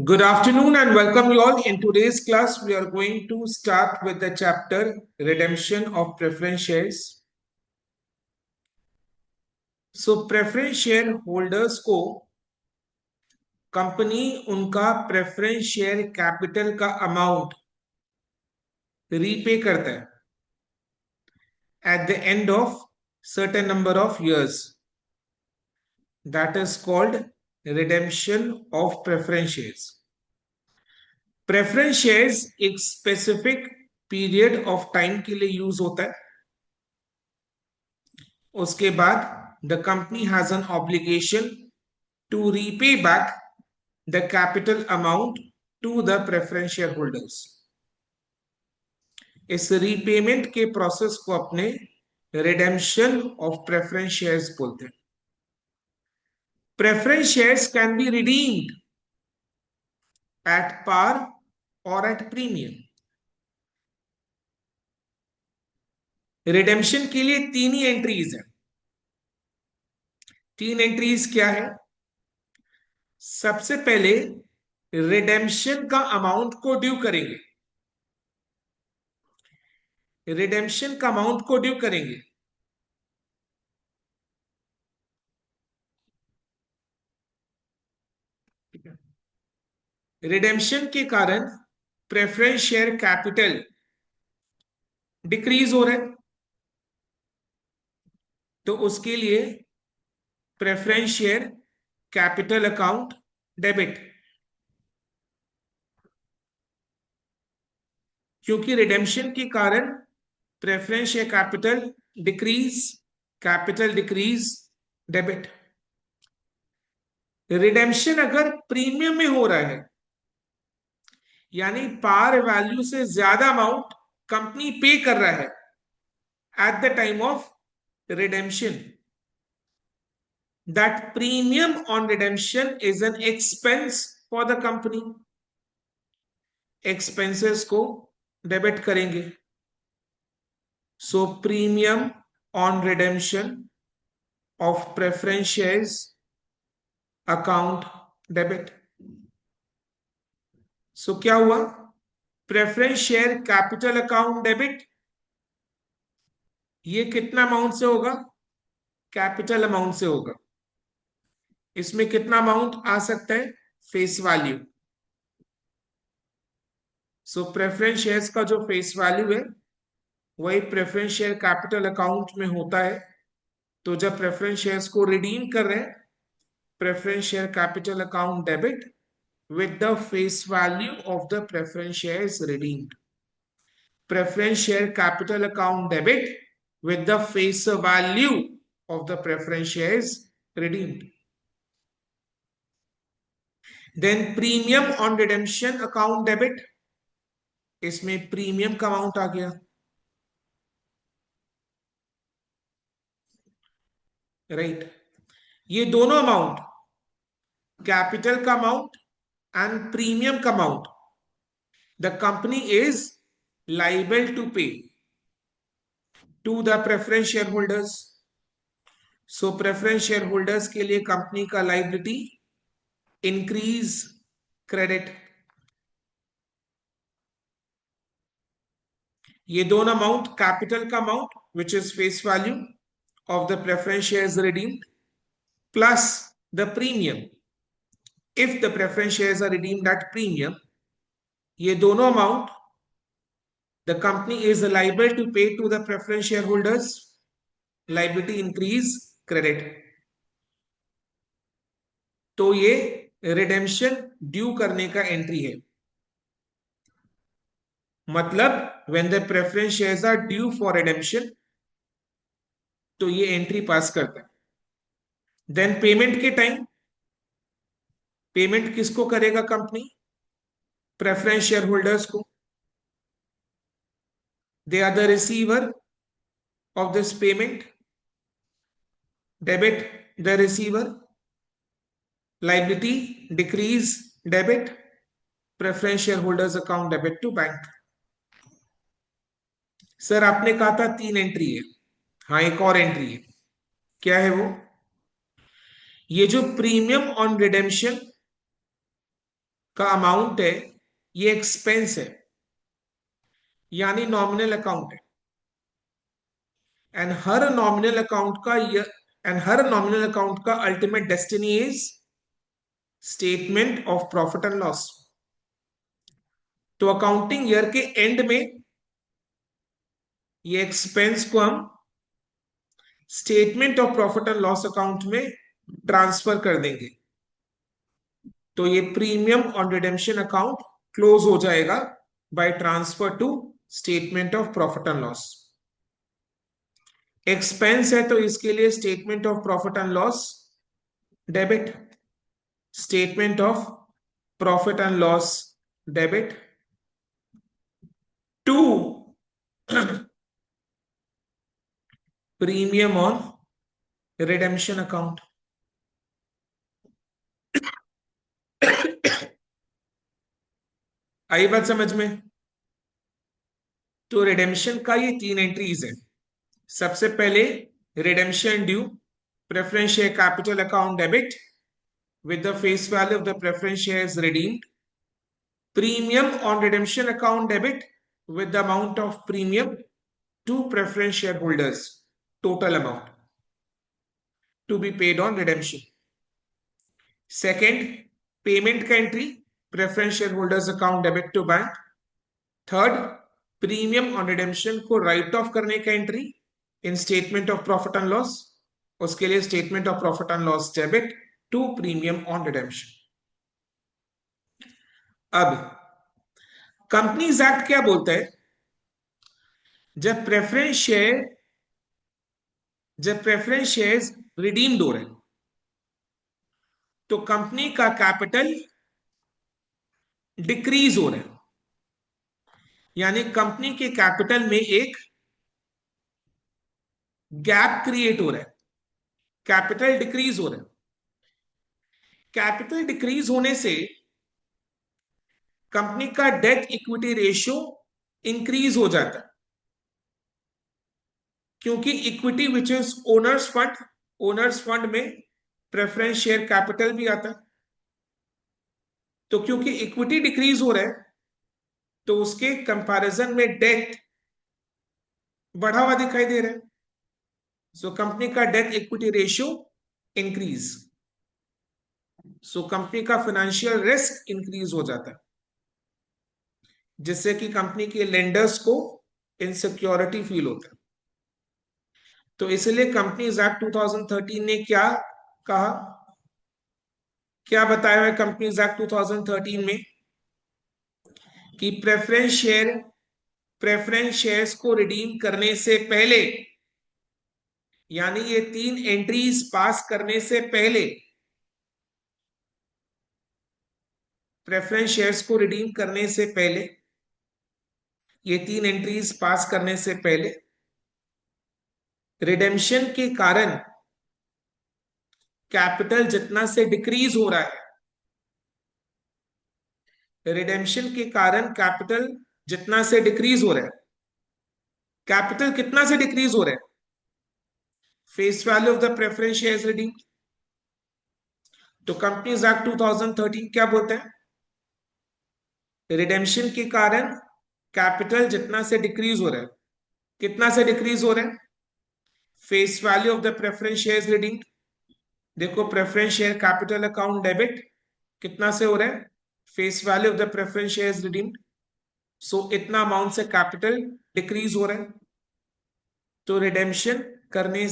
Good afternoon and welcome you all. In today's class, we are going to start with the chapter Redemption of Preference Shares. So, preference share holders को company उनका preference share capital का amount repay करता है at the end of certain number of years. That is called redemption of preference shares. Preference shares एक specific period of time के लिए use होता है. उसके बाद the company has an obligation to repay back the capital amount to the preference share holders. इस repayment के process को अपने रिडेम्पशन ऑफ प्रेफरेंस शेयर्स बोलते हैं. Preference shares can be redeemed at par और एट प्रीमियम. रिडेम्पशन के लिए तीन ही एंट्रीज है. तीन एंट्रीज क्या है? सबसे पहले रिडेम्पशन का अमाउंट को ड्यू करेंगे. रिडेम्पशन का अमाउंट को ड्यू करेंगे. रिडेम्पशन के कारण प्रेफरेंस शेयर कैपिटल डिक्रीज हो रहा है, तो उसके लिए preference share capital account debit. क्योंकि रिडेम्पशन के कारण preference share capital decrease debit. Redemption अगर प्रीमियम में हो रहा है, यानी पार वैल्यू से ज्यादा अमाउंट कंपनी पे कर रहा है at the time of redemption, that premium on redemption is an expense for the company. expenses को डेबिट करेंगे. so premium on redemption of preference shares account debit. so क्या हुआ? Preference share capital account debit. ये कितना amount से होगा? Capital amount से होगा. इसमें कितना अमाउंट आ सकता है? Face value. So preference shares का जो फेस वैल्यू है वही प्रेफरेंस शेयर कैपिटल अकाउंट में होता है. तो जब प्रेफरेंस शेयर्स को रिडीम कर रहे हैं, preference share capital account debit with the face value of the preference shares redeemed. Preference share capital account debit with the face value of the preference shares redeemed. Then premium on redemption account debit. इसमें premium का amount आ गया. Right. ये दोनों amount, capital का amount and premium का amount, the company is liable to pay to the preference share holders. So preference share holders के लिए कंपनी का लाइबिलिटी इंक्रीज क्रेडिट. ये दोनों अमाउंट, कैपिटल का amount which is face value of the preference shares redeemed plus the premium if the preference shares are redeemed at premium, ये दोनों amount the company is liable to pay to the preference shareholders. liability increase credit. तो ये redemption due करने का entry है. मतलब when the preference shares are due for redemption, तो ये एंट्री पास करता है. देन पेमेंट के टाइम पेमेंट किसको करेगा कंपनी? प्रेफरेंस शेयर होल्डर्स को. They are the receiver of this payment. Debit the receiver. Liability decrease debit. Preference shareholders account debit to bank. Sir आपने कहा था तीन एंट्री है. हाँ, एक और एंट्री है. क्या है वो? ये जो प्रीमियम ऑन रिडेम्पशन का अमाउंट है, ये एक्सपेंस है, यानी नॉमिनल अकाउंट है। एंड हर नॉमिनल अकाउंट का ultimate destiny is statement of profit and loss. तो अकाउंटिंग ईयर के एंड में ये एक्सपेंस को हम statement of profit and loss account में ट्रांसफर कर देंगे। तो ये premium on redemption account close हो जाएगा by transfer to statement of profit and loss. Expense है तो इसके लिए statement of profit and loss debit, statement of profit and loss debit to premium on redemption account. आई बात समझ में? तो रिडेम्पशन का ये 3 एंट्रीज है। सबसे पहले redemption due, preference share capital account debit with the face value of the preference shares redeemed. Premium on redemption account debit with the amount of premium to preference shareholders. Total amount to be paid on redemption. Second, payment का entry, preference shareholders account debit to bank. Third, premium on redemption को write off करने का entry in statement of profit and loss. उसके लिए statement of profit and loss debit to premium on redemption. अब companies act क्या बोलता है? जब प्रेफरेंस शेयर जब प्रेफरेंस शेयर्स रिडीम्ड हो रहे हैं तो कंपनी का कैपिटल डिक्रीज हो रहा है, यानी कंपनी के कैपिटल में एक गैप क्रिएट हो रहा है, कैपिटल डिक्रीज हो रहा है। कैपिटल डिक्रीज होने से कंपनी का डेट इक्विटी रेशियो इंक्रीज हो जाता है, क्योंकि equity which is owner's fund में प्रेफरेंस शेयर कैपिटल भी आता है। तो क्योंकि इक्विटी डिक्रीज हो रहा है तो उसके कंपैरिजन में डेट बढ़ा हुआ दिखाई दे रहा है। सो कंपनी का debt equity ratio increase, so company का फाइनेंशियल रिस्क इंक्रीज हो जाता है, जिससे कि कंपनी के लेंडर्स को इनसिक्योरिटी फील होता है। तो इसलिए कंपनीज एक्ट 2013 ने क्या कहा, क्या बताया हुआ है कंपनीज एक्ट 2013 में कि प्रेफरेंस शेयर्स को रिडीम करने से पहले, यानी ये 3 एंट्रीज पास करने से पहले, प्रेफरेंस शेयर्स को रिडीम करने से पहले, ये 3 एंट्रीज पास करने से पहले रिडेम्पशन के कारण कैपिटल जितना से डिक्रीज हो रहा है, रिडेम्पशन के कारण कैपिटल जितना से डिक्रीज हो रहा है, कैपिटल कितना से डिक्रीज हो रहा है? Face value of the preference shares redeem. तो कंपनीज एक्ट 2013 क्या बोलते हैं? रिडेम्पशन के कारण कैपिटल जितना से डिक्रीज हो रहा है, कितना से डिक्रीज हो रहा है? Face value of the preference shares redeem. देखो preference share capital account debit कितना से हो रहा है? Face value of the preference shares redeemed, so इतना अमाउंट से कैपिटल डिक्रीज हो रहा है। तो रिडेम्पशन करने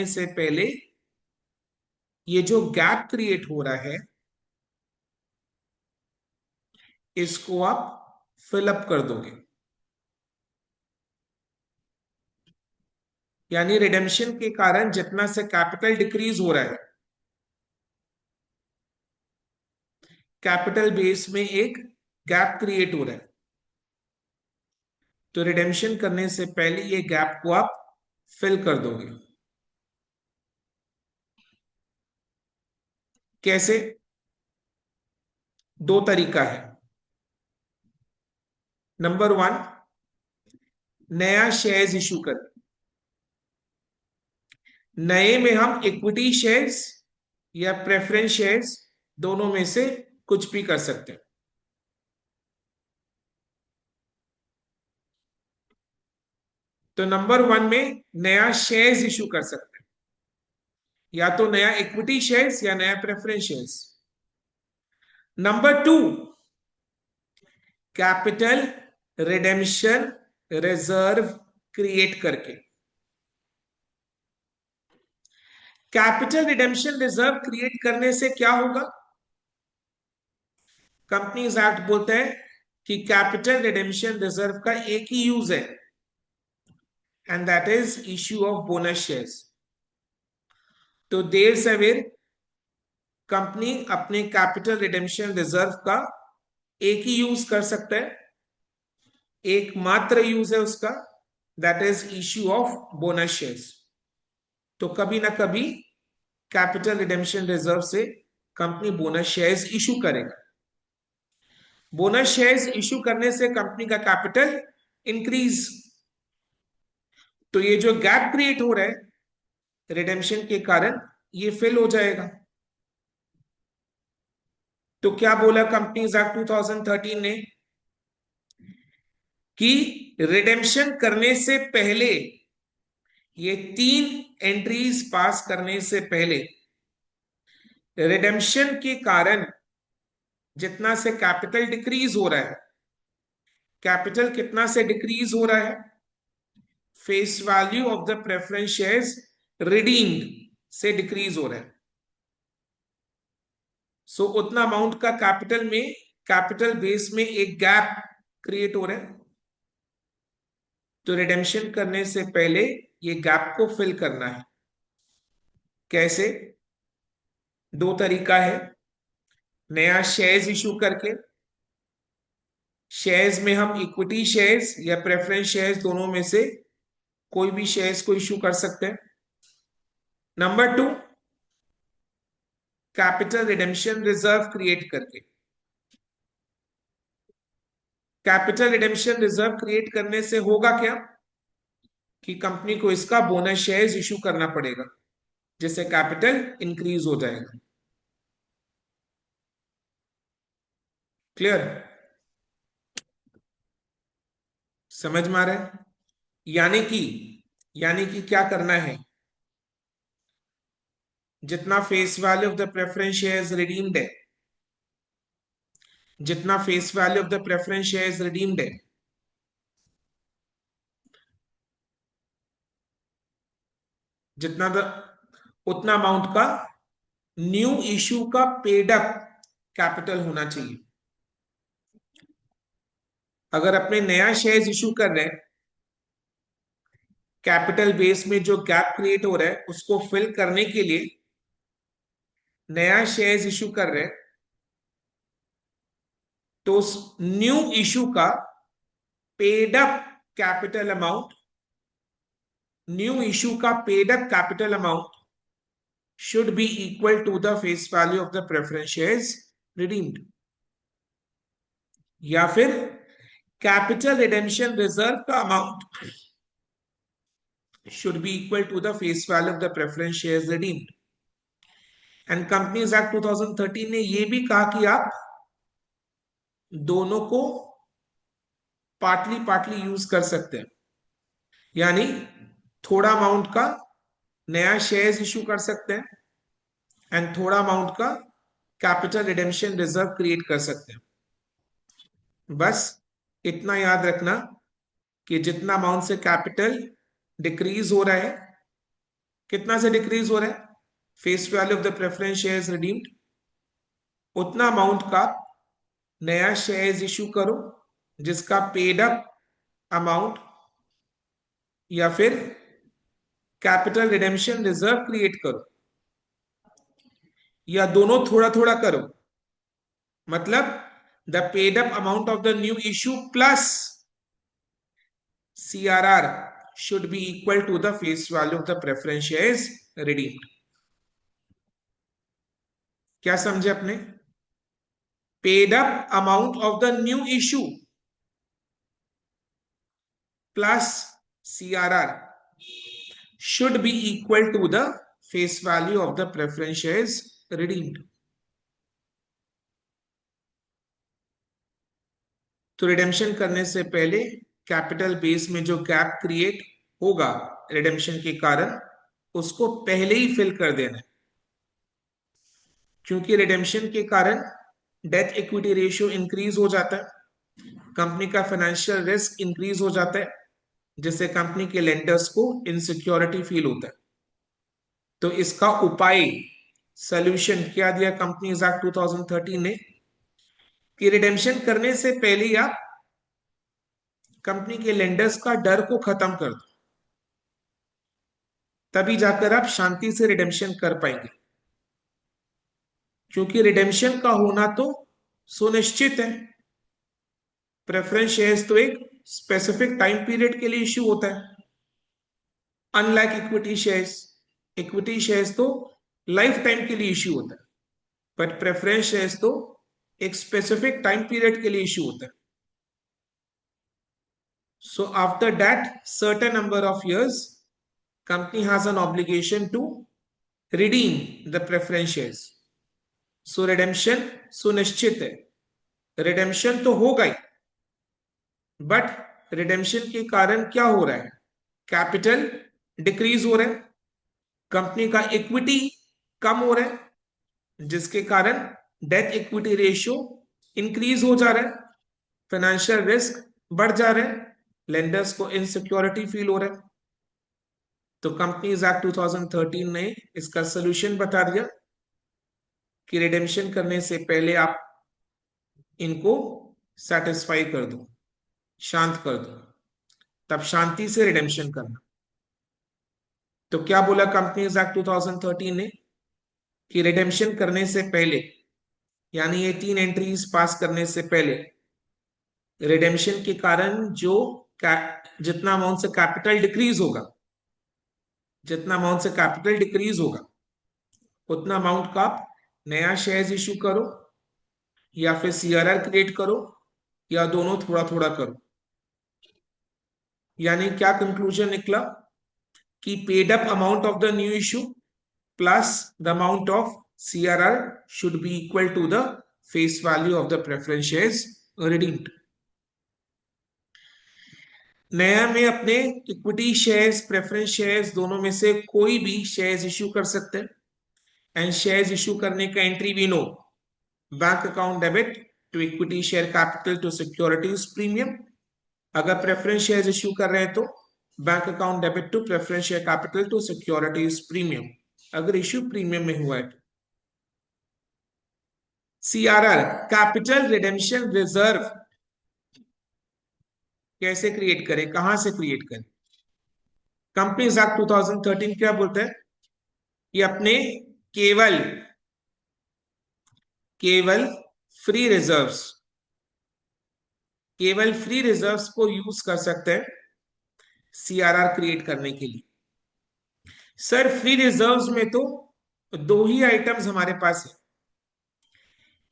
से पहले ये जो गैप क्रिएट हो रहा है इसको आप फिलअप कर दोगे, यानी रिडेम्पशन के कारण जितना से कैपिटल डिक्रीज हो रहा है, कैपिटल बेस में एक गैप क्रिएट हो रहा है। तो रिडेम्पशन करने से पहले ये गैप को आप फिल कर दोगे। कैसे? 2 तरीका है। नंबर 1, नया शेयर्स इशू कर, नए में हम इक्विटी शेयर्स या प्रेफरेंस शेयर्स दोनों में से कुछ भी कर सकते हैं। तो नंबर 1 में नया शेयर्स इशू कर सकते हैं, या तो नया इक्विटी शेयर्स या नया preference shares. Number 2, capital redemption reserve create करके। कैपिटल रिडेम्पशन रिजर्व क्रिएट करने से क्या होगा? कंपनीज एक्ट बोलते हैं कि कैपिटल रिडेम्पशन रिजर्व का एक ही यूज है, and that is issue of bonus shares. तो देर सवेर कंपनी अपने कैपिटल रिडेम्पशन रिजर्व का एक ही यूज कर सकता है, एकमात्र यूज है उसका, that is issue of bonus shares. तो कभी ना कभी कैपिटल रिडेम्पशन रिजर्व से कंपनी बोनस शेयर्स इशू करेगा। बोनस शेयर्स इशू करने से कंपनी का कैपिटल इंक्रीज। तो ये जो गैप क्रिएट हो रहा है रिडेम्पशन के कारण, ये फिल हो जाएगा। तो क्या बोला कंपनीज एक्ट 2013 ने कि रिडेम्पशन करने से पहले, ये 3 एंट्रीज पास करने से पहले, रिडेम्पशन के कारण जितना से कैपिटल डिक्रीज हो रहा है, कैपिटल कितना से डिक्रीज हो रहा है? Face value of the preference shares redeemed से डिक्रीज हो रहा है। सो उतना अमाउंट का कैपिटल में, कैपिटल बेस में एक गैप क्रिएट हो रहा है। तो रिडेम्पशन करने से पहले ये गैप को फिल करना है। कैसे? 2 तरीका है। नया शेयर्स इशू करके, शेयर्स में हम इक्विटी शेयर्स या प्रेफरेंस शेयर्स दोनों में से कोई भी शेयर्स को इशू कर सकते हैं। Number 2, capital redemption reserve create करके। कैपिटल रिडेम्पशन रिजर्व क्रिएट करने से होगा क्या कि कंपनी को इसका बोनस शेयर्स इशू करना पड़ेगा, जिससे कैपिटल इंक्रीज हो जाएगा। क्लियर? समझ में आ रहा है? यानी कि क्या करना है? जितना face value of the preference shares redeemed है, जितना face value of the preference shares redeemed है, जितना द उतना अमाउंट का न्यू इशू का पेड अप कैपिटल होना चाहिए। अगर अपने नया शेयर्स इशू कर रहे हैं, कैपिटल बेस में जो गैप क्रिएट हो रहा है उसको फिल करने के लिए नया शेयर्स इशू कर रहे हैं, तो उस न्यू इशू का paid up capital amount, new issue का paid up capital amount should be equal to the face value of the preference shares redeemed, या फिर कैपिटल रिडेम्पशन रिजर्व का amount should be equal to the face value of the preference shares redeemed। And companies act 2013 ने यह भी कहा कि आप दोनों को पार्टली पार्टली यूज कर सकते हैं, यानी थोड़ा अमाउंट का नया शेयर्स इशू कर सकते हैं एंड थोड़ा अमाउंट का कैपिटल रिडेम्पशन रिजर्व क्रिएट कर सकते हैं। बस इतना याद रखना कि जितना अमाउंट से कैपिटल डिक्रीज हो रहा है, कितना से डिक्रीज हो रहा है? Face value of the preference shares redeemed, उतना अमाउंट का नया शेयर्स इशू करो जिसका पेड अप अमाउंट, या फिर कैपिटल रिडेम्पशन रिजर्व क्रिएट करो, या दोनों थोड़ा थोड़ा करो। मतलब the paid up amount of the new issue plus CRR should be equal to the face value of the preference shares redeemed। क्या समझे अपने? Paid up amount of the new issue plus CRR should be equal to the face value of the preference shares redeemed. तो redemption करने से पहले capital base में जो gap create होगा रिडेम्पशन के कारण, उसको पहले ही फिल कर देना है, क्योंकि रिडेम्पशन के कारण डेट इक्विटी रेशियो इंक्रीज हो जाता है, कंपनी का फाइनेंशियल रिस्क इंक्रीज हो जाता है, जिससे कंपनी के लेंडर्स को इनसिक्योरिटी फील होता है। तो इसका उपाय सोल्यूशन क्या दिया कंपनीज एक्ट 2013 ने कि रिडेम्पशन करने से पहले ही आप कंपनी के लेंडर्स का डर को खत्म कर दो, तभी जाकर आप शांति से रिडेम्पशन कर पाएंगे। क्योंकि रिडेम्पशन का होना तो सुनिश्चित है। प्रेफरेंस शेयर्स तो एक स्पेसिफिक टाइम पीरियड के लिए इश्यू होता है, अनलाइक इक्विटी शेयर्स तो लाइफ टाइम के लिए इश्यू होता है, बट प्रेफरेंस शेयर्स तो एक स्पेसिफिक टाइम पीरियड के लिए इश्यू होता है। So after that certain number of years, company has an obligation to redeem the preference shares. So redemption सुनिश्चित है, redemption तो होगा ही, बट redemption के कारण क्या हो रहा है, कैपिटल डिक्रीज हो रहा है, कंपनी का इक्विटी कम हो रहा है, जिसके कारण डेट इक्विटी रेशियो इंक्रीज हो जा रहा है, फाइनेंशियल रिस्क बढ़ जा रहा है, लेंडर्स को इनसिक्योरिटी फील हो रहा है। तो कंपनीज एक्ट 2013 ने इसका सोल्यूशन बता दिया कि रिडेम्पशन करने से पहले आप इनको सेटिस्फाई कर दो, शांत कर दो, तब शांति से रिडेम्पशन करना। तो क्या बोला कंपनीज एक्ट 2013 ने कि रिडेम्पशन करने से पहले, यानी ये 3 एंट्रीज पास करने से पहले, रिडेम्पशन के कारण जो जितना अमाउंट से कैपिटल डिक्रीज होगा, जितना अमाउंट से कैपिटल डिक्रीज होगा उतना अमाउंट का आप नया शेयर्स इश्यू करो या फिर सीआरआर क्रिएट करो या दोनों थोड़ा थोड़ा करो। यानी क्या कंक्लूजन निकला कि paid up amount of the new issue plus the amount of CRR should be equal to the face value of the preference shares redeemed. नया में अपने इक्विटी शेयर्स प्रेफरेंस शेयर्स दोनों में से कोई भी शेयर्स इश्यू कर सकते हैं, एंड शेयर्स इश्यू करने का एंट्री भी know, bank account debit to equity share capital to securities premium. अगर प्रेफरेंस शेयर्स इश्यू कर रहे हैं तो bank account debit to preference share capital to securities premium, अगर इश्यू प्रीमियम में हुआ है। सीआरआर कैपिटल रिडेम्पशन रिजर्व कैसे क्रिएट करें, कहां से क्रिएट करें? कंपनीज एक्ट 2013 क्या बोलते हैं कि अपने केवल केवल फ्री रिजर्व्स, केवल फ्री रिजर्व्स को यूज कर सकते हैं सीआरआर क्रिएट करने के लिए। सर फ्री रिजर्व्स में तो दो ही आइटम्स हमारे पास है,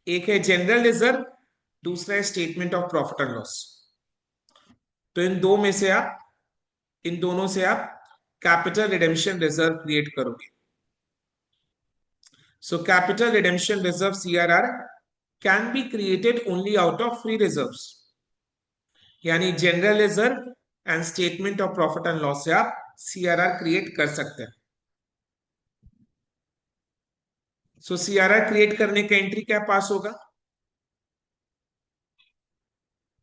एक है जनरल रिजर्व, दूसरा है statement of profit and loss. तो इन दोनों से आप कैपिटल रिडेम्पशन रिजर्व क्रिएट करोगे। So capital redemption reserve CRR can be created only out of free reserves, यानी general reserve and statement of profit and loss से आप सीआरआर क्रिएट कर सकते हैं। सो सीआरआर क्रिएट करने का एंट्री क्या पास होगा?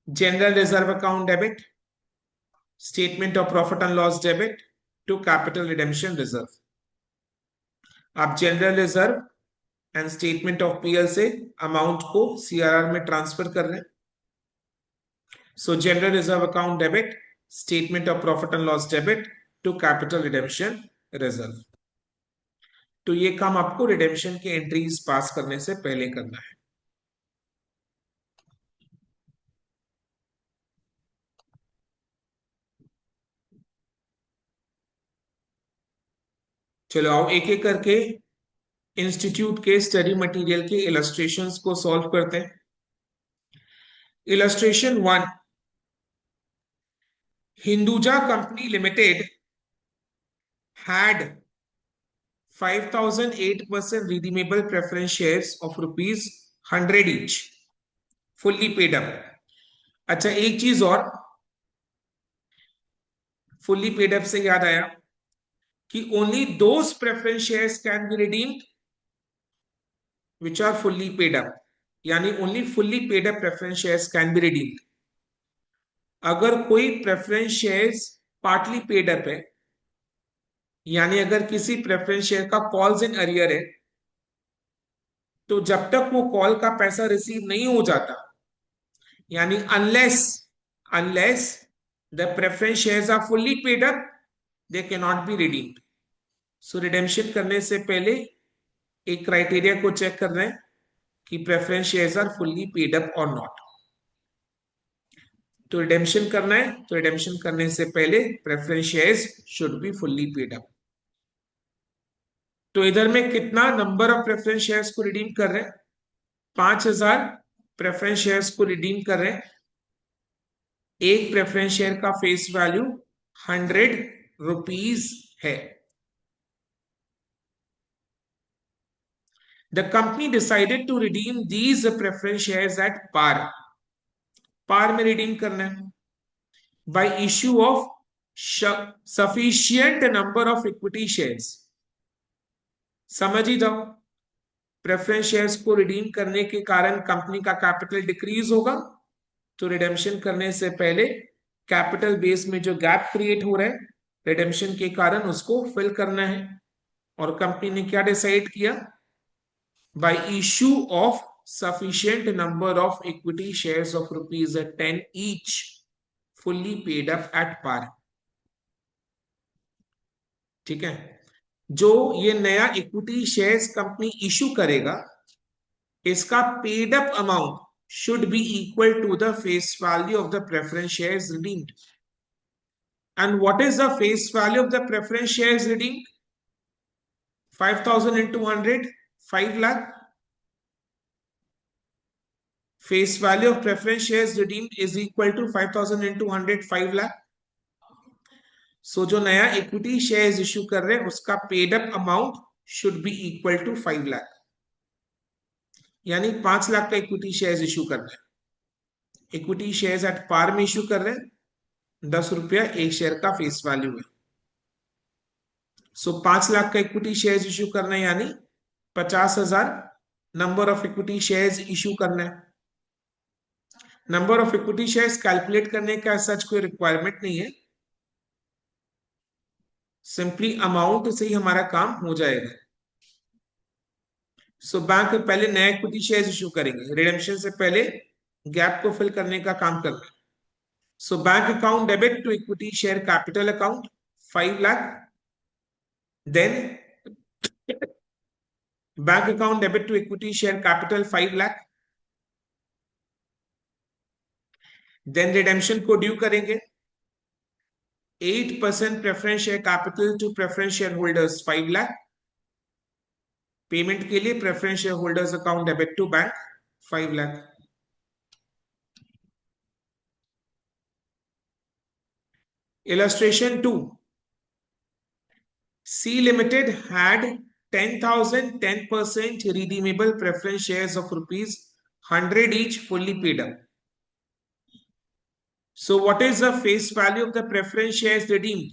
General reserve account debit, statement of profit and loss debit to capital redemption reserve. आप general reserve and statement of PL से अमाउंट को सीआरआर में ट्रांसफर कर रहे हैं। So general reserve account debit, statement of profit and loss debit to capital redemption reserve. तो ये काम आपको रिडेम्पशन के एंट्रीज पास करने से पहले करना है। चलो आओ एक एक करके इंस्टीट्यूट के स्टडी मटेरियल के इलस्ट्रेशंस को सॉल्व करते हैं। Illustration 1, Hinduja company limited had 5,008% redeemable preference shares of rupees 100 each, fully paid up. अच्छा, एक चीज और, फुल्ली पेड अप से याद आया कि only those preference shares can be redeemed which are fully paid up, यानी only fully paid up preference shares can be redeemed. अगर कोई preference shares partly paid up है, यानी अगर किसी प्रेफरेंस शेयर का कॉल्स इन अरियर है, तो जब तक वो कॉल का पैसा रिसीव नहीं हो जाता, यानी unless unless the preference shares are fully paid up, they can not be redeemed. So redemption करने से पहले एक क्राइटेरिया को चेक कर रहे हैं कि preference shares are fully paid up और नॉट. तो रिडेम्पशन करना है, तो रिडेम्पशन करने से पहले preference shares should be fully paid up. तो इधर में कितना नंबर ऑफ प्रेफरेंस शेयर्स को रिडीम कर रहे हैं? 5,000 प्रेफरेंस शेयर्स को रिडीम कर रहे हैं. एक प्रेफरेंस शेयर का फेस वैल्यू 100 रुपीज है. The company decided to redeem these preference shares at par. par में रिडीम करना है by issue of sufficient number of equity shares. समझ ही जाओ, प्रेफरेंस शेयर्स को रिडीम करने के कारण कंपनी का कैपिटल डिक्रीज होगा, तो रिडेम्पशन करने से पहले कैपिटल बेस में जो गैप क्रिएट हो रहा है रिडेम्पशन के कारण, उसको फिल करना है. और कंपनी ने क्या डिसाइड किया? by issue of sufficient number of equity shares of rupees 10 each, fully paid up at par. ठीक है, जो ये नया इक्विटी शेयर्स कंपनी इशू करेगा, इसका paid up amount should be equal to the face value of the preference shares redeemed. And what is the face value of the preference shares redeemed? 5,000 into 100, 5 lakh. Face value of preference shares redeemed is equal to 5,000 into 100, 5 lakh. So जो नया equity shares issue कर रहे हैं उसका paid up amount should be equal to 5 lakh, यानी 5 लाख का equity shares issue कर रहे हैं. इक्विटी शेयर्स एट पार में इशू कर रहे हैं, 10 रुपया एक शेयर का फेस वैल्यू है. सो 5 लाख का इक्विटी शेयर्स इशू करना है, यानी 50,000 number of equity shares issue करना है. Number of equity shares calculate करने का सच कोई रिक्वायरमेंट नहीं है, सिंपली अमाउंट से ही हमारा काम हो जाएगा. सो बैंक पहले नया इक्विटी शेयर्स इशू करेंगे, रिडेम्पशन से पहले गैप को फिल करने का काम करना है. So bank account debit to equity share capital account 5 lakh, then bank account debit to equity share capital 5 lakh, then redemption को ड्यू करेंगे 8% preference share capital to preference share holders 5 lakh. Payment के लिए preference share holders account debit to bank 5 lakh. Illustration 2. C Limited had 10,000 10% redeemable preference shares of rupees 100 each, fully paid up. So what is the face value of the preference shares redeemed?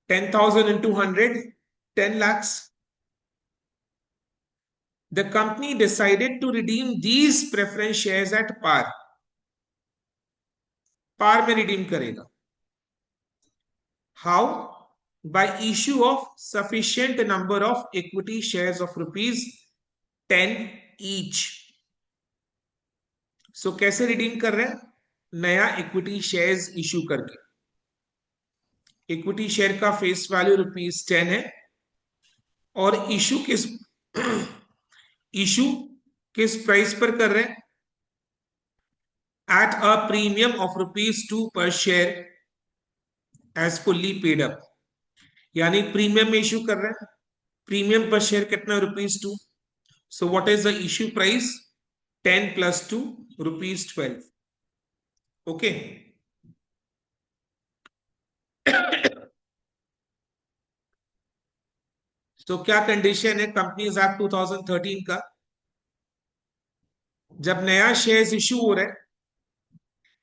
10,000 into 100, 10 lakhs. The company decided to redeem these preference shares at par. par में redeem करेगा. How? By issue of sufficient number of equity shares of rupees 10 each. So कैसे redeem कर रहे हैं? नया equity shares issue करके. Equity share का face value ₹10 है, और इशू किस प्राइस पर कर रहे हैं? At a premium of ₹2 per share as fully paid up, यानी प्रीमियम में इशू कर रहे हैं. प्रीमियम पर शेयर कितना? ₹2. So what is the issue price? 10 + 2, ₹12. Okay. तो क्या कंडीशन है कंपनीज एक्ट 2013 का? जब नया शेयर्स इशू हो रहा है,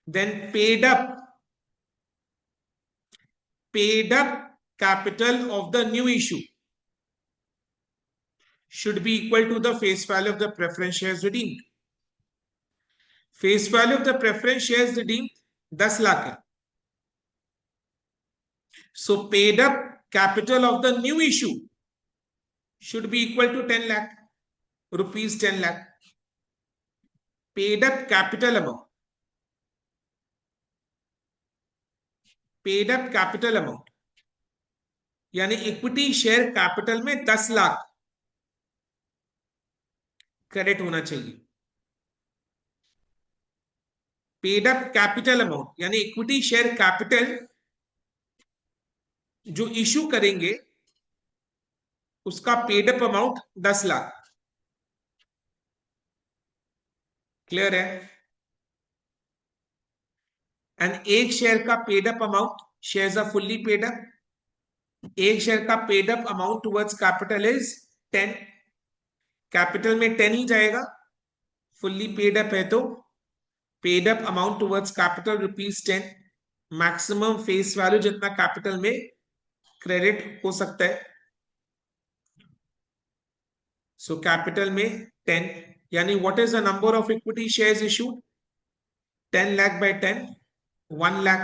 then paid up capital of the new issue should be equal to the face value of the preference shares redeemed. Face value of the preference shares redeem 10 lakh है. So paid up capital of the new issue should be equal to 10 lakh rupees. 10 lakh paid up capital amount. Paid up capital amount यानी equity share capital में 10 lakh credit होना चाहिए. Paid up capital amount यानी equity share capital जो issue करेंगे उसका paid up amount 10 lakh. Clear है? And एक शेयर का paid up amount, shares are fully paid up, एक शेयर का paid up amount towards capital is 10. Capital में 10 ही जाएगा, फुल्ली पेड अप है तो paid up amount towards capital ₹10. Maximum face value जितना कैपिटल में क्रेडिट हो सकता है. सो कैपिटल में 10 यानी what is the number of equity shares issued? 10 lakh by 10, 1 lakh.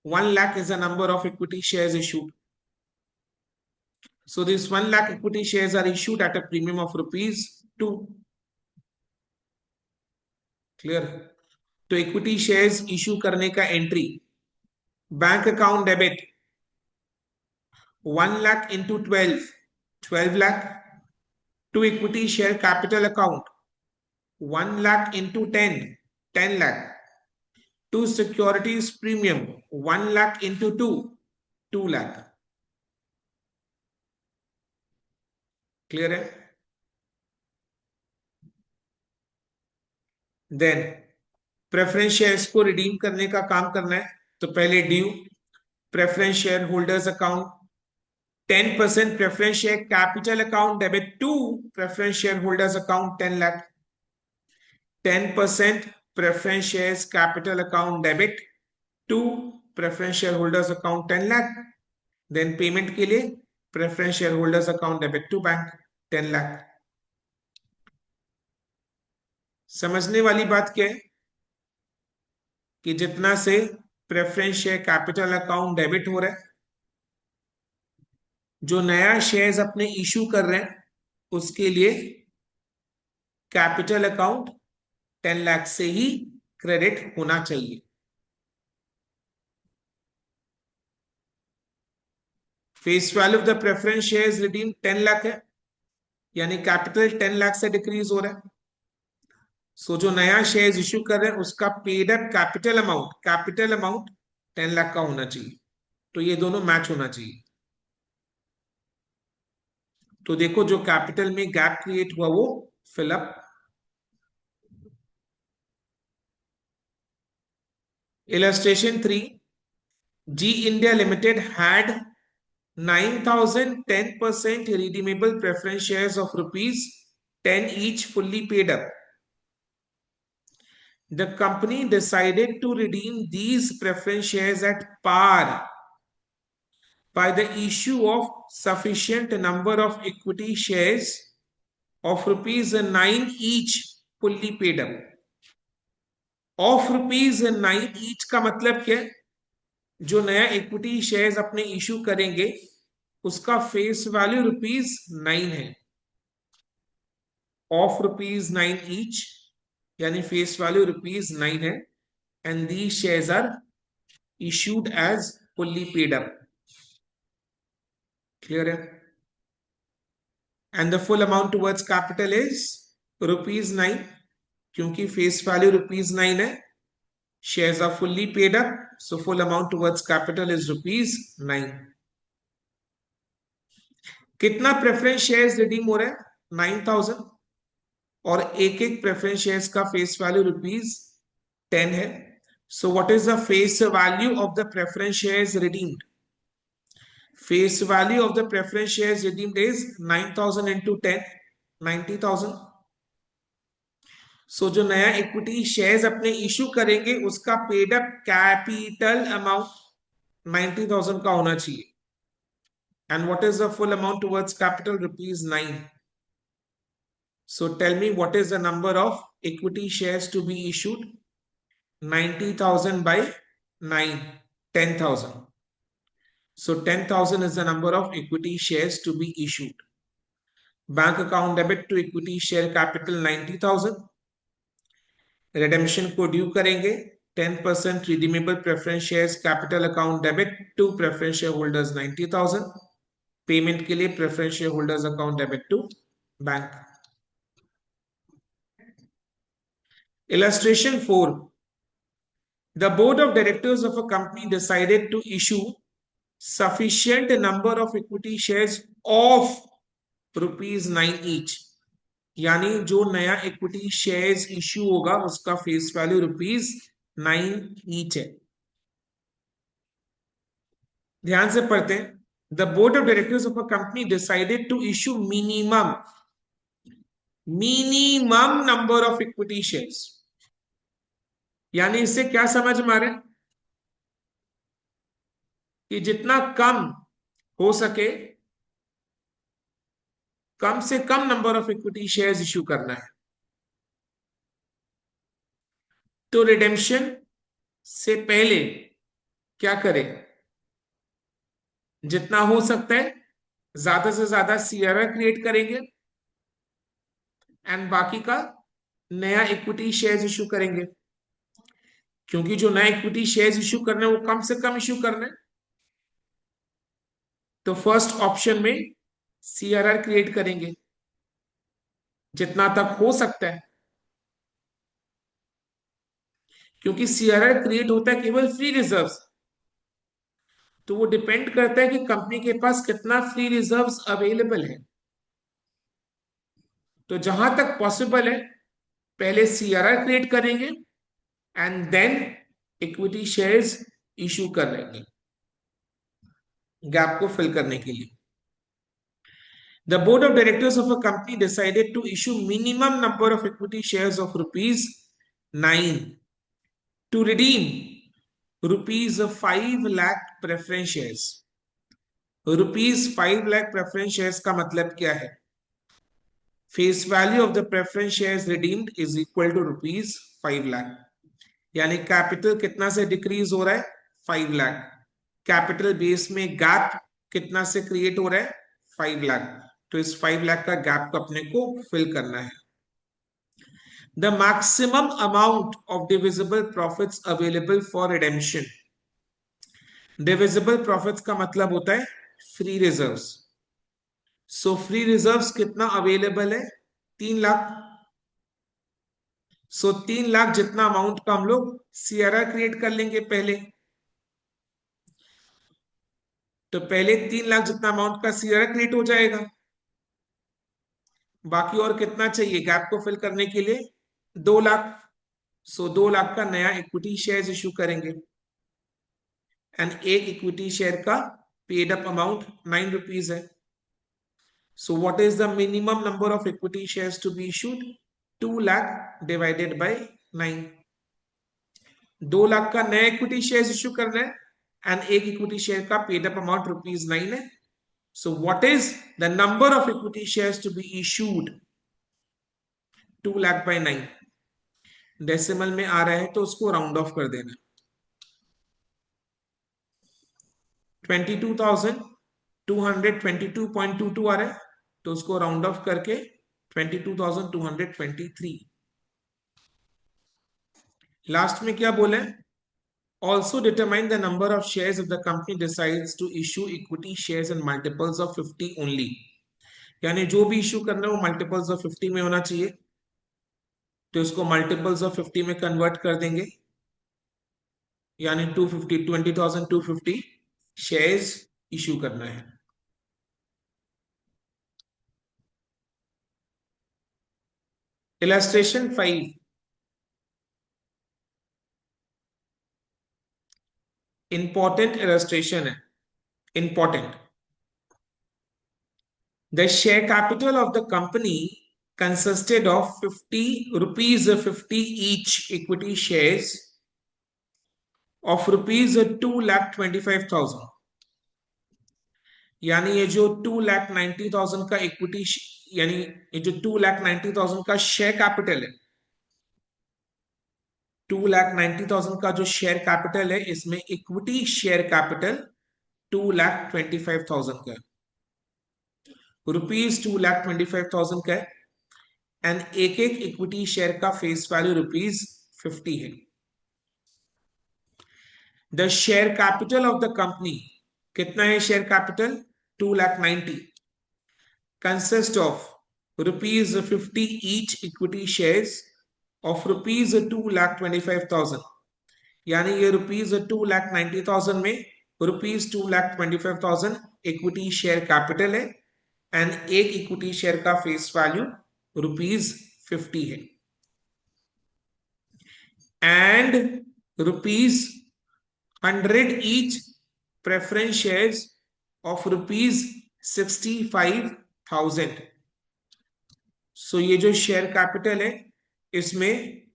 1 lakh is the number of equity shares issued. So these 1 lakh equity shares are issued at a premium of ₹2. Clear? तो equity shares issue करने का entry, bank account debit 1 lakh into 12 lakh. To equity share capital account 1 lakh into 10 lakh. To securities premium 1 lakh into 2 lakh. Clear है? Then preference shares को redeem करने का काम करना है. तो पहले due preference share holders account 10% preference share capital account debit to preference share holders account 10 lakh. 10% preference shares capital account debit to preference share holders account 10 lakh. Then payment के लिए preference share holders account debit to bank 10 lakh. समझने वाली बात क्या है कि जितना से preference share capital account debit हो रहा है, जो नया शेयर्स अपने इशू कर रहे हैं उसके लिए कैपिटल अकाउंट 10 लाख से ही क्रेडिट होना चाहिए. Face value of the preference shares redeem 10 lakh है यानी कैपिटल 10 लाख से डिक्रीज हो रहा है. सो जो नया शेयर्स इशू कर रहे हैं उसका paid up capital amount 10 lakh का होना चाहिए. तो ये दोनों मैच होना चाहिए. तो देखो जो कैपिटल में गैप क्रिएट हुआ वो fill up. Illustration 3, G India limited had 9,000 10% redeemable preference shares of ₹10 each fully paid up. The company decided to redeem these preference shares at par by the issue of sufficient number of equity shares of ₹9 each fully paid up. Of ₹9 each का मतलब क्या है? जो नया equity shares अपने issue करेंगे उसका face value ₹9 है. ऑफ ₹9 ईच यानी फेस वैल्यू ₹9 है. And these shares are issued as fully paid up. Clear है? And the full amount towards capital is ₹9 क्योंकि फेस वैल्यू ₹9 है. Shares are fully paid up, so full amount towards capital is ₹9. कितना preference shares redeem हो रहा है? 9,000. और एक एक प्रेफरेंस शेयर्स का फेस वैल्यू ₹10 है. So what is the face value of the preference shares redeemed? Face value of the preference shares redeemed is 9,000 into 10, 90,000। सो जो नया इक्विटी शेयर्स अपने इशू करेंगे उसका पेड अप कैपिटल अमाउंट 90,000 का होना चाहिए। And what is the full amount towards capital? ₹9। So tell me what is the number of equity shares to be issued? 90,000 by 9, 10,000. So 10,000 is the number of equity shares to be issued. Bank account debit to equity share capital 90,000. Redemption को due करेंगे 10% redeemable preference shares capital account debit to preference shareholders 90,000. Payment के लिए preference shareholders account debit to bank. Illustration 4. The board of directors of a company decided to issue sufficient number of equity shares of ₹9 each. यानी जो नया equity shares issue होगा उसका face value ₹9 each है। ध्यान से पढ़ते हैं। The board of directors of a company decided to issue minimum number of equity shares. यानी इससे क्या समझ में आ रहा है कि जितना कम हो सके कम से कम number of equity shares issue करना है। तो रिडेम्पशन से पहले क्या करें? जितना हो सकता है ज्यादा से ज्यादा सीआरआर क्रिएट करेंगे एंड बाकी का नया इक्विटी शेयर्स इश्यू करेंगे। क्योंकि जो नया इक्विटी शेयर्स इश्यू करना है वो कम से कम इश्यू करना है, तो फर्स्ट ऑप्शन में सीआरआर क्रिएट करेंगे जितना तक हो सकता है। क्योंकि सीआरआर क्रिएट होता है केवल फ्री रिजर्व्स, तो वो डिपेंड करता है कि कंपनी के पास कितना फ्री रिजर्व्स अवेलेबल है। तो जहां तक पॉसिबल है पहले सीआरआर क्रिएट करेंगे and then equity shares issue कर लेंगे गैप को फिल करने के लिए। The board of directors of a company decided to issue minimum number of equity shares of ₹9 to redeem ₹5 lakh preference shares. ₹5 lakh preference shares का मतलब क्या है? Face value of the preference shares redeemed is equal to ₹5 lakh. यानी capital कितना से decrease हो रहा है? 5 लाख। कैपिटल बेस में गैप कितना से क्रिएट हो रहा है? 5 लाख। तो इस 5 लाख का गैप को अपने को फिल करना है। The maximum amount of divisible profits available for redemption. Divisible profits का मतलब होता है फ्री रिजर्व्स। सो फ्री रिजर्व्स कितना अवेलेबल है? 3 लाख। सो 3 लाख जितना अमाउंट का हम लोग सीआरआर क्रिएट कर लेंगे पहले। तो पहले 3 लाख जितना अमाउंट का सीआरआर क्रिएट हो जाएगा। बाकी और कितना चाहिए गैप को फिल करने के लिए? 2 लाख। सो 2 लाख का नया इक्विटी शेयर्स इश्यू करेंगे एंड एक इक्विटी शेयर का पेड अप अमाउंट ₹9 है। So what is the minimum number of equity shares to be issued? 2 lakh divided by 9। 2 lakh का नया इक्विटी शेयर्स इश्यू करना है एंड एक इक्विटी शेयर का पेड अप अमाउंट ₹9 है। So what is the number of equity shares to be issued? 2 lakh by 9। Decimal में आ रहा है तो उसको राउंड ऑफ कर देना। 22,222.22 आ रहा है तो उसको राउंड ऑफ करके 22,223। लास्ट में क्या बोला है? Also determine the number of shares if the company decides to issue equity shares in multiples of 50 only. यानी जो भी इश्यू करना है वो मल्टीपल्स ऑफ 50 में होना चाहिए, तो इसको मल्टीपल्स ऑफ 50 में कन्वर्ट कर देंगे। यानी 20,250 शेयर्स इश्यू करना है। इलस्ट्रेशन 5। इंपॉर्टेंट इलस्ट्रेशन है, important. The share capital of the company consisted of 50 rupees 50 each equity shares of rupees 2,25,000. यानी ये जो 2,90,000 का इक्विटी, यानी ये जो 2,90,000 का शेयर कैपिटल है, 2,90,000 का जो शेयर कैपिटल है, इसमें इक्विटी शेयर कैपिटल 2,25,000 का है, रुपीज 2,25,000 का है। एंड एक एक इक्विटी शेयर का फेस वैल्यू रुपीज 50 है। The share capital of the company, कितना है share capital? 2,90,000, consist of rupees 50 each equity shares of rupees 2,25,000, यानी ये रुपीज 2,90,000 में रुपीज 2,25,000 इक्विटी शेयर कैपिटल है एंड एक इक्विटी शेयर का फेस वैल्यू रुपीज 50 है। And rupees 100 each preference shares of rupees 65,000। सो ये जो शेयर कैपिटल है, इसमें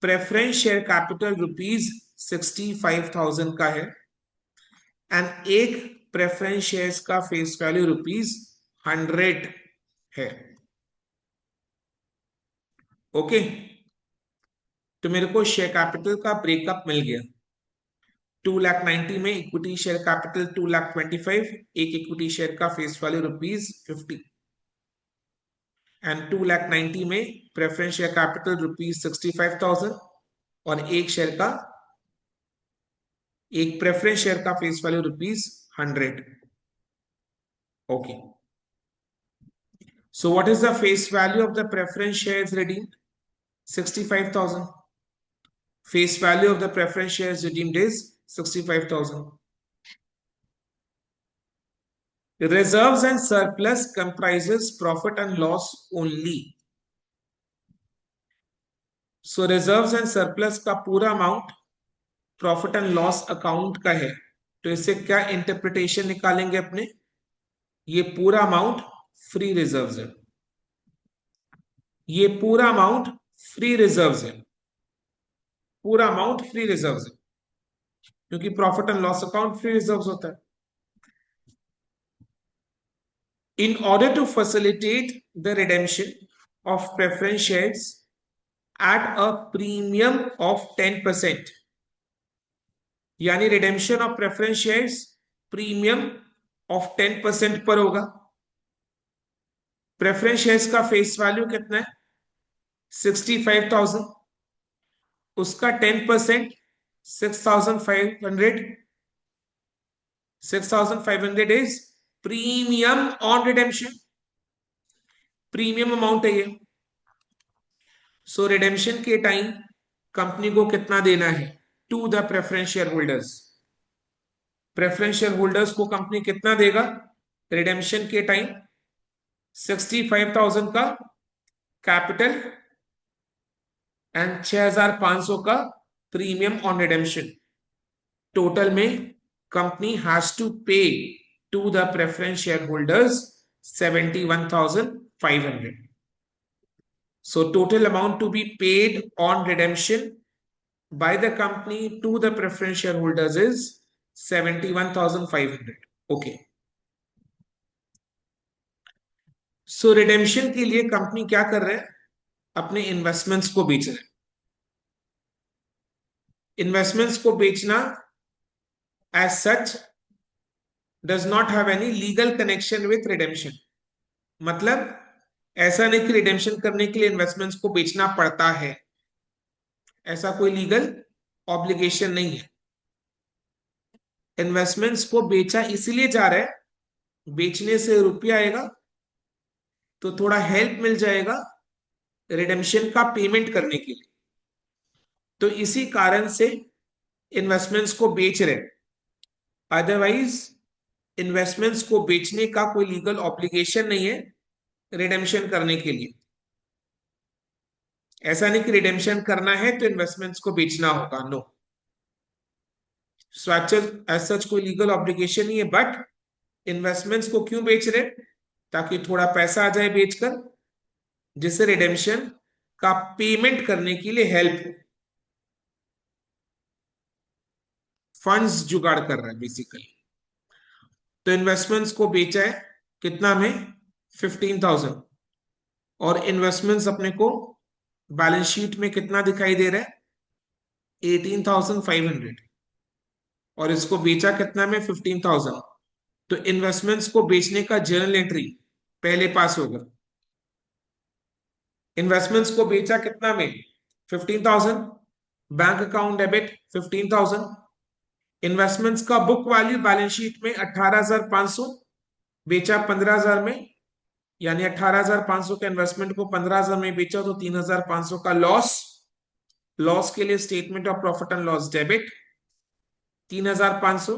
प्रेफरेंस शेयर कैपिटल रुपीज 65,000 का है एंड एक प्रेफरेंस शेयर्स का फेस वैल्यू रुपीज 100 है। ओके, तो मेरे को शेयर कैपिटल का ब्रेकअप मिल गया। 2,90,000 में इक्विटी शेयर कैपिटल 2,25,000, एक इक्विटी शेयर का फेस वैल्यू रुपीज 50 एंड 2,90,000 में प्रेफरेंस शेयर कैपिटल रुपीज 65,000 और एक प्रेफरेंस शेयर का face value rupees 100। Okay, so what is the face value of the preference shares redeemed? 65,000। Face value of the preference shares redeemed is 65,000। Reserves and surplus comprises profit and loss only. So reserves and surplus का पूरा amount profit and loss account का है, तो इससे क्या interpretation निकालेंगे अपने? ये पूरा अमाउंट फ्री रिजर्व्स है, ये पूरा अमाउंट फ्री रिजर्व्स है, पूरा अमाउंट फ्री रिजर्व्स है, क्योंकि profit and loss account free reserves होता है। In order to facilitate the redemption of preference shares at a premium of 10%, यानी redemption of preference shares premium of 10% पर होगा। Preference shares का फेस वैल्यू कितना है? 65,000, उसका 10% 6,500, 6,500 is premium on redemption, premium amount है ये। सो रिडेम्पशन के टाइम कंपनी को कितना देना है to the preference share holders? Preference share holders को कंपनी कितना देगा रिडेम्पशन के टाइम? 65,000 का कैपिटल एंड 6,500 का प्रीमियम ऑन रिडेम्पशन। टोटल में company has to pay to the preference share holders 71,500। So total amount to be paid on redemption by the company to the preference shareholders is 71,500. Okay. So redemption के लिए company क्या कर रहे हैं? अपने investments को बेच रहे हैं। इन्वेस्टमेंट्स को बेचना as such does not have any legal connection with redemption। मतलब ऐसा नहीं कि रिडेम्पशन करने के लिए इन्वेस्टमेंट्स को बेचना पड़ता है, ऐसा कोई लीगल ऑब्लिगेशन नहीं है। इन्वेस्टमेंट्स को बेचा इसलिए जा रहा है, बेचने से रुपया आएगा तो थोड़ा हेल्प मिल जाएगा रिडेम्पशन का पेमेंट करने के लिए, तो इसी कारण से इन्वेस्टमेंट्स को बेच रहे। अदरवाइज इन्वेस्टमेंट्स को बेचने का कोई लीगल ऑब्लिगेशन नहीं है रिडेम्पशन करने के लिए। ऐसा नहीं कि रिडेम्पशन करना है तो इन्वेस्टमेंट्स को बेचना होगा, नो। स्ट्रक्चर एज सच कोई लीगल ऑब्लिगेशन नहीं है, बट इन्वेस्टमेंट्स को क्यों बेच रहे? ताकि थोड़ा पैसा आ जाए बेचकर, जिससे रिडेम्पशन का पेमेंट करने के लिए हेल्प हो। फंड्स जुगाड़ कर रहा है बेसिकली। तो इन्वेस्टमेंट्स को बेचा है कितना में, 15,000। और इन्वेस्टमेंट्स अपने को बैलेंस शीट में कितना दिखाई दे रहा है, 18,500। और इसको बेचा कितना में, 15,000। तो इन्वेस्टमेंट्स को बेचने का जर्नल एंट्री पहले पास होगा। इन्वेस्टमेंट्स को बेचा कितना में, 15,000। Bank account debit 15,000। इन्वेस्टमेंट्स का बुक वैल्यू बैलेंस शीट में 18,500, बेचा 15,000 में। यानी 18,500 के इन्वेस्टमेंट को 15,000 में बेचा तो 3,500 का लॉस। लॉस के लिए statement of profit and loss debit 3,500।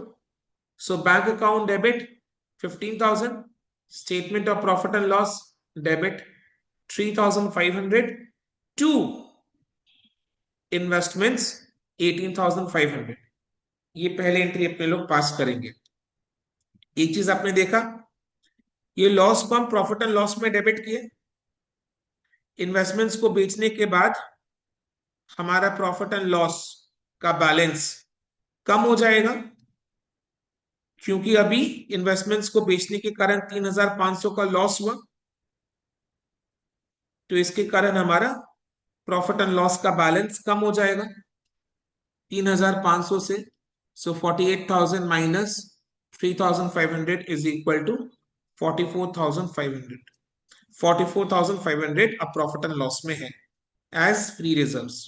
So bank account debit 15,000, statement of profit and loss debit 3,500 to investments 18,500। ये पहले एंट्री अपने लोग पास करेंगे। एक चीज आपने देखा, ये लॉस को हम प्रॉफिट एंड लॉस में डेबिट किए। इन्वेस्टमेंट्स को बेचने के बाद हमारा प्रॉफिट एंड लॉस का बैलेंस कम हो जाएगा, क्योंकि अभी इन्वेस्टमेंट्स को बेचने के कारण 3,500 का लॉस हुआ। तो इसके कारण हमारा प्रॉफिट एंड लॉस का बैलेंस कम हो जाएगा 3,500 से। सो 48,000 माइनस 3,500 इज इक्वल टू 44,500। 44,500 अब प्रॉफिट एंड लॉस में है एज फ्री रिजर्व्स।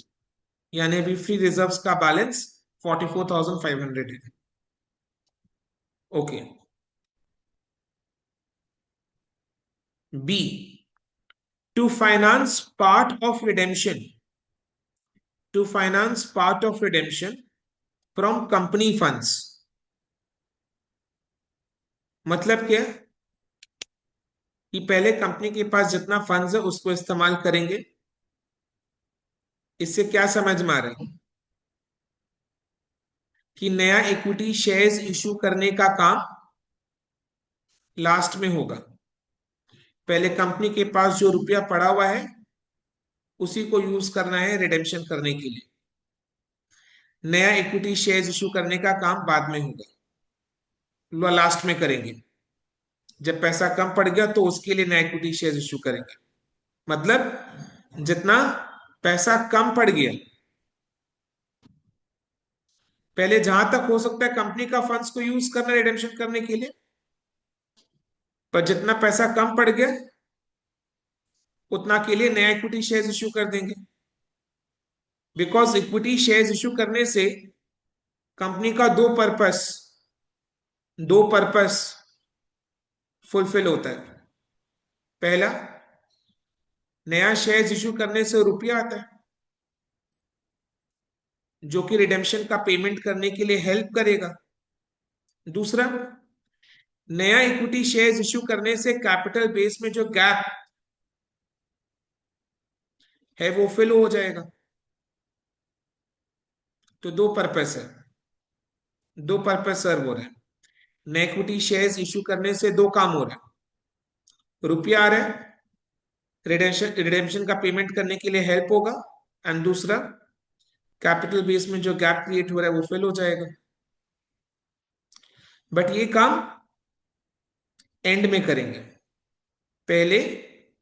यानी अभी फ्री रिजर्व्स का बैलेंस 44,500 है। Okay. B, to finance part of redemption, to finance part of redemption from company funds. मतलब क्या, कि पहले कंपनी के पास जितना फंड्स है उसको इस्तेमाल करेंगे। इससे क्या समझ में आ रहा है, कि नया इक्विटी शेयर्स इशू करने का काम लास्ट में होगा। पहले कंपनी के पास जो रुपया पड़ा हुआ है उसी को यूज करना है रिडेम्पशन करने के लिए। नया इक्विटी शेयर्स इशू करने का काम बाद में होगा, लास्ट में करेंगे। जब पैसा कम पड़ गया तो उसके लिए नया इक्विटी शेयर्स इशू करेंगे। मतलब जितना पैसा कम पड़ गया, पहले जहां तक हो सकता है कंपनी का फंड्स को यूज करना रिडेम्पशन करने के लिए, पर जितना पैसा कम पड़ गया उतना के लिए नया इक्विटी शेयर्स इशू कर देंगे। बिकॉज इक्विटी शेयर्स इशू करने से कंपनी का दो पर्पस फुलफिल होता है। पहला, नया शेयर्स इशू करने से रुपया आता है जो कि रिडेम्पशन का पेमेंट करने के लिए हेल्प करेगा। दूसरा, नया इक्विटी शेयर्स इशू करने से कैपिटल बेस में जो गैप है वो फिल हो जाएगा। तो दो पर्पस है, दो पर्पस सर्व हो रहे हैं। नए इक्विटी शेयर्स इशू करने से दो काम हो रहे हैं, रुपया आ रहा है, रिडेम्पशन का पेमेंट करने के लिए हेल्प होगा। एंड दूसरा, कैपिटल बेस में जो गैप क्रिएट हो रहा है वो फिल हो जाएगा। बट ये काम एंड में करेंगे, पहले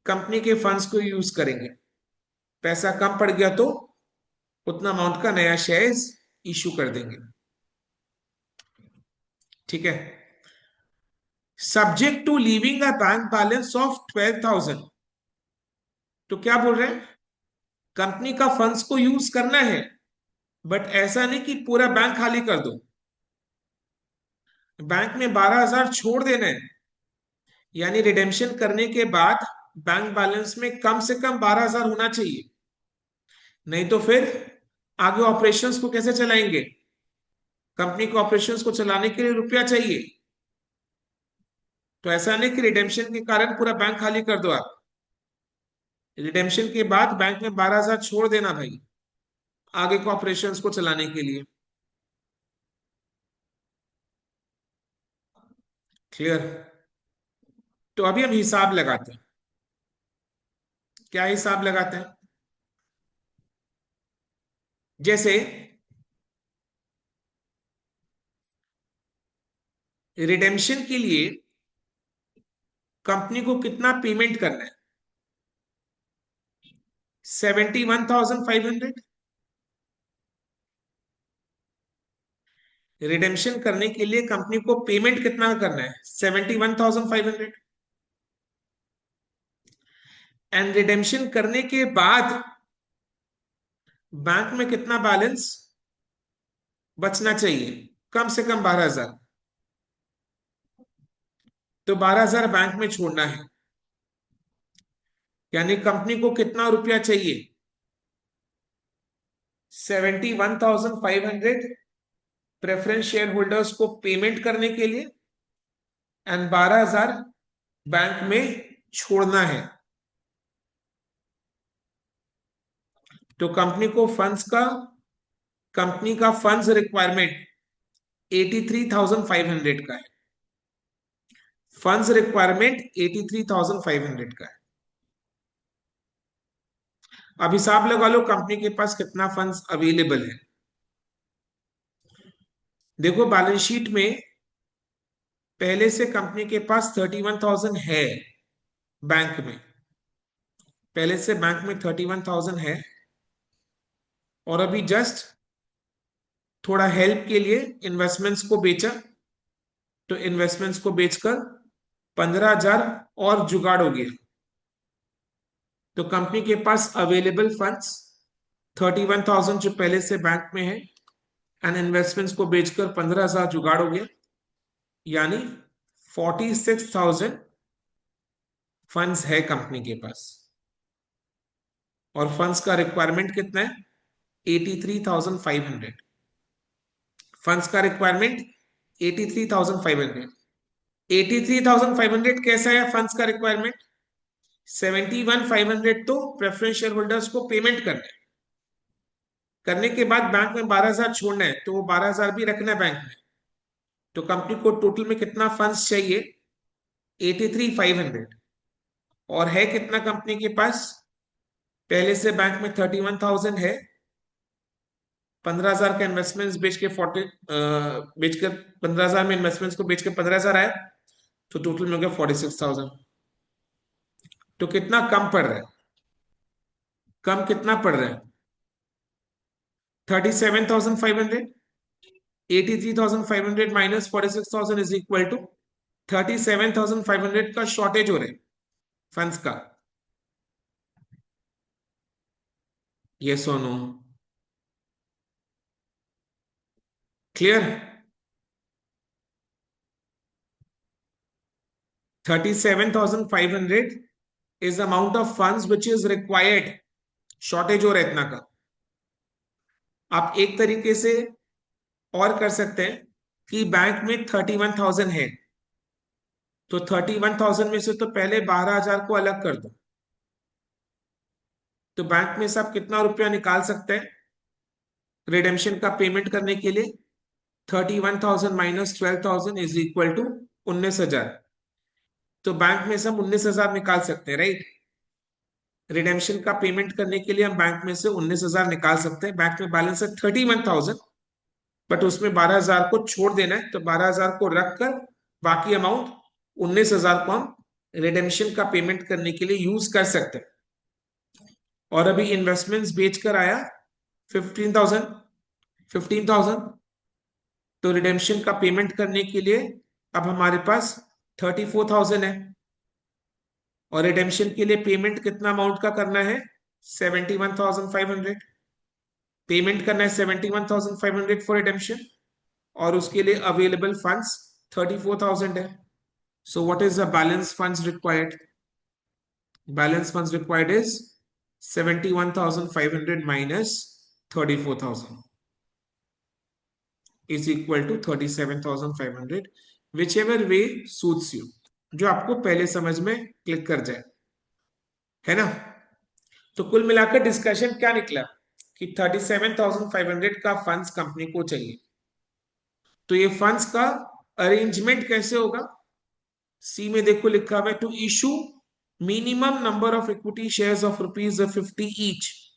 कंपनी के फंड्स को यूज करेंगे। पैसा कम पड़ गया तो उतना अमाउंट का नया शेयर्स इशू कर देंगे। ठीक है। Subject to leaving a bank balance of 12,000। तो क्या बोल रहे हैं, कंपनी का फंड्स को यूज करना है, बट ऐसा नहीं कि पूरा बैंक खाली कर दो। बैंक में 12,000 छोड़ देना है। यानी रिडेम्पशन करने के बाद बैंक बैलेंस में कम से कम 12,000 होना चाहिए, नहीं तो फिर आगे ऑपरेशंस को कैसे चलाएंगे। कंपनी को ऑपरेशंस को चलाने के लिए रुपया चाहिए। तो ऐसा नहीं कि रिडेम्पशन के कारण पूरा बैंक खाली कर दो आप। रिडेम्पशन के बाद बैंक में 12,000 छोड़ देना भाई, आगे के ऑपरेशंस को चलाने के लिए। क्लियर। तो अभी हम हिसाब लगाते हैं। क्या हिसाब लगाते हैं? जैसे रिडेम्पशन के लिए कंपनी को कितना पेमेंट करना है? 71,500। रिडेम्पशन करने के लिए कंपनी को पेमेंट कितना करना है? 71,500। एंड रिडेम्पशन करने के बाद बैंक में कितना बैलेंस बचना चाहिए? कम से कम 12,000। तो 12,000 बैंक में छोड़ना है। यानी कंपनी को कितना रुपया चाहिए? 71,500 प्रेफरेंस शेयर होल्डर्स को पेमेंट करने के लिए, एंड 12,000 बैंक में छोड़ना है। तो कंपनी का फंड्स रिक्वायरमेंट 83,500 का है। फंड्स रिक्वायरमेंट 83,500 का है। अब हिसाब लगा लो कंपनी के पास कितना फंड्स अवेलेबल है। देखो बैलेंस शीट में पहले से कंपनी के पास 31,000 है बैंक में। पहले से बैंक में 31,000 है, और अभी जस्ट थोड़ा हेल्प के लिए इन्वेस्टमेंट्स को बेचा, तो इन्वेस्टमेंट्स को बेचकर 15,000 और जुगाड़ हो गया। तो कंपनी के पास अवेलेबल फंड्स 31,000 जो पहले से बैंक में है, एंड इन्वेस्टमेंट्स को बेचकर 15,000 जुगाड़ हो गया, यानी 46,000 फंड्स है कंपनी के पास। और फंड्स का रिक्वायरमेंट कितना है? 83,500। फंड्स का रिक्वायरमेंट 83,500। 83,500 कैसा है फंड्स का रिक्वायरमेंट? 71,500 तो प्रेफरेंस शेयर होल्डर्स को पेमेंट करना है। करने के बाद बैंक में 12,000 छोड़ना है, तो वो 12,000 भी रखना है बैंक में। तो कंपनी को टोटल में कितना फंड्स चाहिए? 83,500। और है कितना कंपनी के पास? पहले से बैंक में 31,000 है। 15,000 का इन्वेस्टमेंट बेच के 15,000 में इन्वेस्टमेंट को बेच के 15,000 आया, तो टोटल में हो गया 46,000। तो कितना कम पड़ रहा है? कम कितना पड़ रहा है? 37,500। 83,500 माइनस 46,000 इज इक्वल टू 37,500 का शॉर्टेज हो रहा है फंड्स का। ये सोनो clear? 37,500 is the amount of funds which is required। Shortage हो रहा है इतना का। आप एक तरीके से और कर सकते हैं कि बैंक में 31,000 है, तो 31,000 में से तो पहले 12,000 को अलग कर दो। तो बैंक में से आप कितना रुपया निकाल सकते हैं रिडेम्पशन का पेमेंट करने के लिए? 31,000 माइनस 12,000 इज इक्वल टू 19,000। तो बैंक में से हम 19,000 निकाल सकते हैं, राइट? रिडेम्पशन का पेमेंट करने के लिए हम बैंक में से 19,000 निकाल सकते हैं। बैंक में बैलेंस है 31,000, बट उसमें 12,000 को छोड़ देना है, तो 12,000 को रखकर बाकी अमाउंट 19,000 को हम रिडेम्पशन का पेमेंट करने के लिए यूज कर सकते हैं। और अभी इन्वेस्टमेंट्स बेचकर आया 15,000। 15,000 तो रिडेम्पशन का पेमेंट करने के लिए अब हमारे पास 34,000 है। और रिडेम्पशन के लिए पेमेंट कितना अमाउंट का करना है? 71,500 पेमेंट करना है। 71,500 फॉर रिडेम्पशन, और उसके लिए अवेलेबल फंड्स 34,000 है। So what is the balance funds required? Balance funds required is 71,500 minus 34,000 is equal to 37,500, whichever way suits you, जो आपको पहले समझ में क्लिक कर जाए, है ना? तो कुल मिलाकर डिस्कशन क्या निकला कि 37,500 का फंड्स कंपनी को चाहिए। तो ये फंड्स का अरेंजमेंट कैसे होगा? सी में देखो लिखा हुआ है to issue minimum number of equity shares of ₹50 each,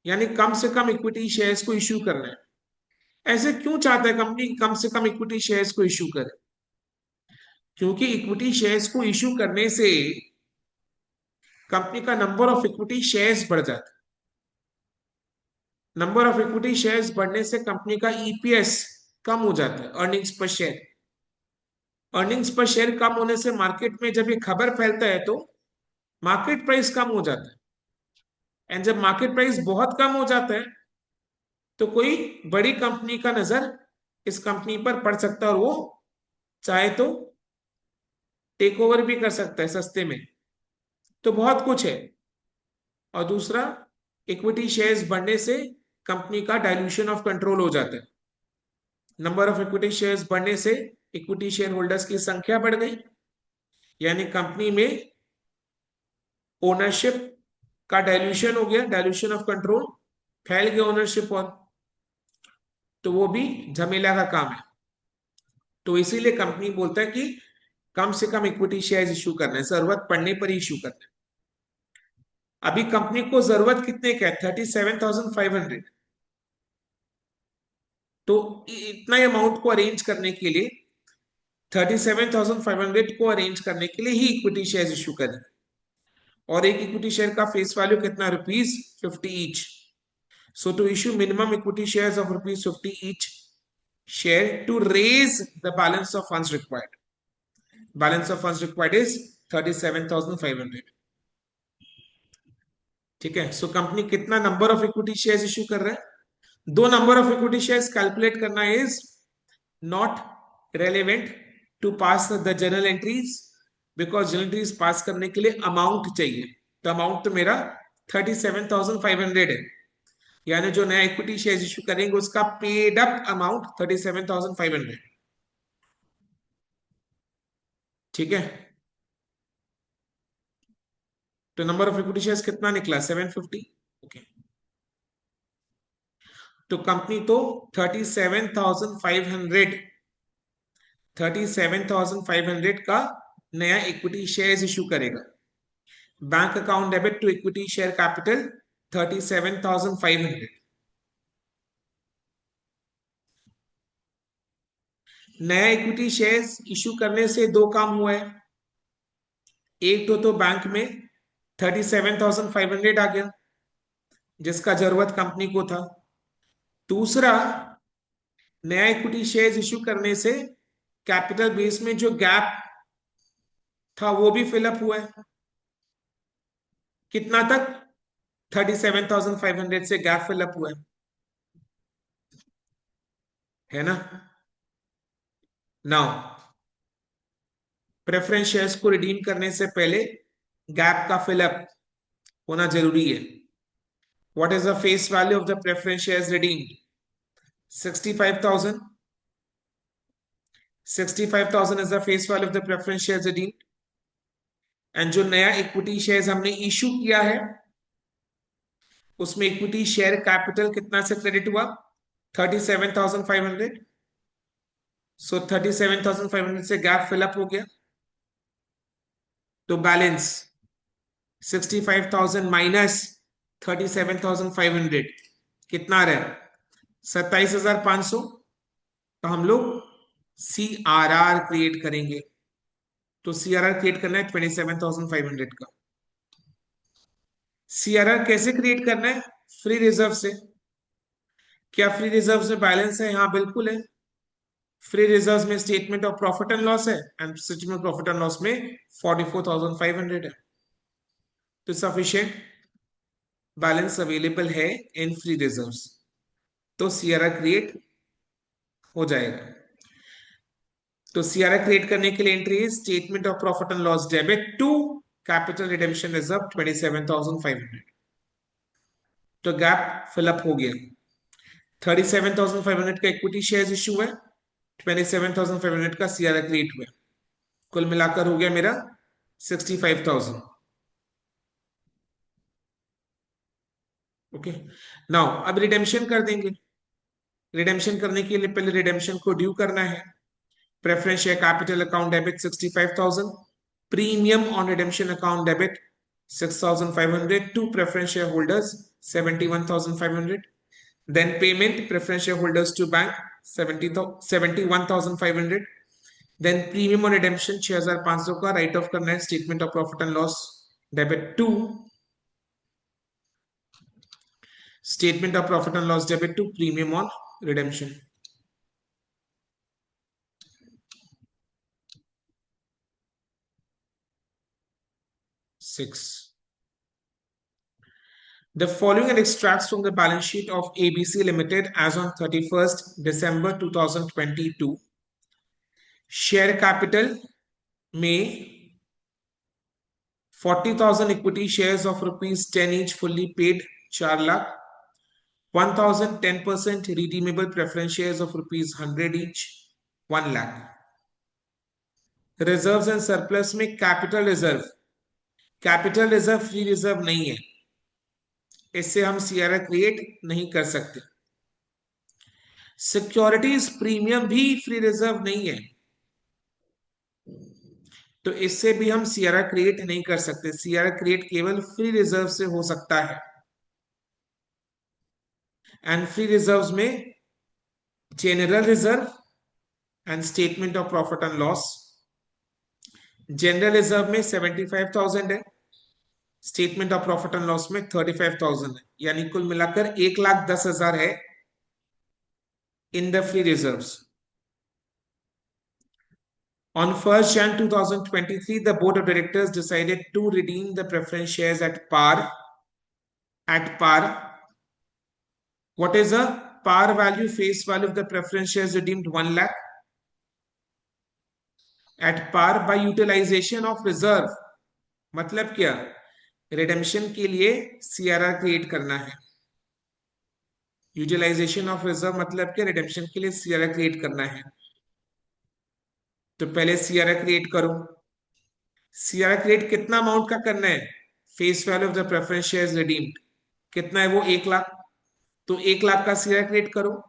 यानी कम से कम इक्विटी शेयर्स को इश्यू करना है। ऐसे क्यों चाहता है कंपनी कम से कम इक्विटी शेयर्स को इश्यू करे? क्योंकि इक्विटी शेयर्स को इश्यू करने से कंपनी का नंबर ऑफ इक्विटी शेयर्स बढ़ जाता है। नंबर ऑफ इक्विटी शेयर्स बढ़ने से कंपनी का ईपीएस कम हो जाता है, अर्निंग्स पर शेयर। अर्निंग्स पर शेयर कम होने से मार्केट में जब ये खबर फैलता है तो मार्केट प्राइस कम हो जाता है। एंड जब मार्केट प्राइस बहुत कम हो जाता है तो कोई बड़ी कंपनी का नजर इस कंपनी पर पड़ सकता है और वो चाहे तो टेक ओवर भी कर सकता है सस्ते में। तो बहुत कुछ है। और दूसरा, इक्विटी शेयर्स बढ़ने से कंपनी का डाइल्यूशन ऑफ कंट्रोल हो जाता है। नंबर ऑफ इक्विटी शेयर्स बढ़ने से इक्विटी शेयर होल्डर्स की संख्या बढ़ गई, यानी कंपनी में ओनरशिप का डाइल्यूशन हो गया, डाइल्यूशन ऑफ कंट्रोल, फैल गया ओनरशिप और, तो वो भी झमेला का काम है। तो इसीलिए कंपनी बोलता है कि कम से कम इक्विटी शेयर्स इशू करना है, जरूरत पड़ने पर ही इशू करना है। अभी कंपनी को जरूरत कितने का है? 37,500। तो इतना अमाउंट को अरेंज करने के लिए, 37,500 को अरेंज करने के लिए ही इक्विटी शेयर्स इशू करें। और एक इक्विटी शेयर का फेस वैल्यू कितना? ₹50 each. So to issue minimum equity shares of ₹50 each share to raise the balance of funds required. Balance of funds required is 37,500. ठीक है। सो कंपनी कितना number of equity shares issue कर रहा है? दो number of equity shares calculate करना is not relevant to pass the general entries, because general entries pass करने के लिए अमाउंट चाहिए। तो अमाउंट तो मेरा 37,500 है, यानी जो नया इक्विटी शेयर्स इश्यू करेंगे उसका पेड अप अमाउंट 37,500। ठीक है। तो नंबर ऑफ इक्विटी शेयर्स कितना निकला? 750। ओके। तो कंपनी तो 37,500 का नया इक्विटी शेयर्स इशू करेगा। Bank account debit to equity share capital 37,500। नया इक्विटी शेयर्स इशू करने से दो काम हुआ है। एक तो बैंक में 37,500 आ गया जिसका जरूरत कंपनी को था। दूसरा, नया इक्विटी शेयर्स इशू करने से कैपिटल बेस में जो गैप था वो भी फिलअप हुआ है। कितना तक? 37,500 से गैप फिलअप हुआ है ना। नाउ प्रेफरेंस शेयर्स को रिडीम करने से पहले गैप का फिलअप होना जरूरी है। What is the face value of the preference shares redeemed? 65,000। 65,000 is the face value of the preference shares redeemed. And जो नया इक्विटी शेयर्स हमने इशू किया है उसमें इक्विटी शेयर कैपिटल कितना से क्रेडिट हुआ? 37,500। सो 37,500 से गैप फिलअप हो गया। तो बैलेंस 65,000 माइनस 37,500 कितना रहे? 27,500। तो हम लोग सी आर आर क्रिएट करेंगे। तो सी आर आर क्रिएट करना है 27,500 का। सी आर आर कैसे क्रिएट करना है? फ्री रिजर्व से। क्या फ्री रिजर्व में बैलेंस है? हाँ बिल्कुल है। फ्री रिजर्व में statement of profit and loss है and statement of profit and loss में 44,500 है। तो सफिशिएंट बैलेंस अवेलेबल है इन फ्री रिजर्व्स, तो सीआरआर क्रिएट हो जाएगा। तो सीआरआर क्रिएट करने के लिए entry statement of profit and loss debit to capital redemption reserve 27,500। तो गैप फिलअप हो गया। 37,500 का इक्विटी शेयर्स इशू है, 27,500 का सीआरआर क्रिएट हुआ। कुल मिलाकर हो गया मेरा 65,000। ओके। नाउ अब रिडेम्पशन कर देंगे। रिडेम्पशन करने के लिए पहले रिडेम्पशन को ड्यू करना है। Preference share capital account debit 65,000. Premium on redemption account debit 6,500 to preference shareholders 71,500. Then payment preference shareholders to bank 71,500. Then premium on redemption 6,500 का राइट ऑफ करना है statement of profit and loss debit to statement of profit and loss debit to premium on redemption. Six. The following are extracts from the balance sheet of ABC Limited as on 31st December 2022. Share capital में 40,000 equity shares of rupees 10 each fully paid 4 lakh. 1,000 10% redeemable preference shares of rupees 100 each 1 lakh. Reserves and surplus में capital reserve free reserve नहीं है, इससे हम CRR create नहीं कर सकते. Securities premium भी फ्री रिजर्व नहीं है, तो इससे भी हम सीआरआर क्रिएट नहीं कर सकते. सीआरआर क्रिएट केवल फ्री रिजर्व से हो सकता है. एंड फ्री रिजर्व्स में general reserve and statement of profit and loss. General reserve में 75,000 है, statement of profit and loss में 35,000 है, यानी कुल मिलाकर 1,10,000 है in the free reserves. On 1st Jan 2023, the board of directors decided to redeem the preference shares at par. At par, what is the par value, face value of the preference shares redeemed? 1 lakh. At par by utilization of reserve. मतलब क्या? Redemption के लिए CRR create करना है. Utilisation of reserve मतलब क्या? Redemption के लिए सीआरआर क्रिएट करना है. तो पहले सीआरआर क्रिएट करो. सीआरआर क्रिएट कितना अमाउंट का करना है? Face value of the preference shares redeemed कितना है? वो 1 लाख. तो 1 लाख का सीआरआर क्रिएट करो.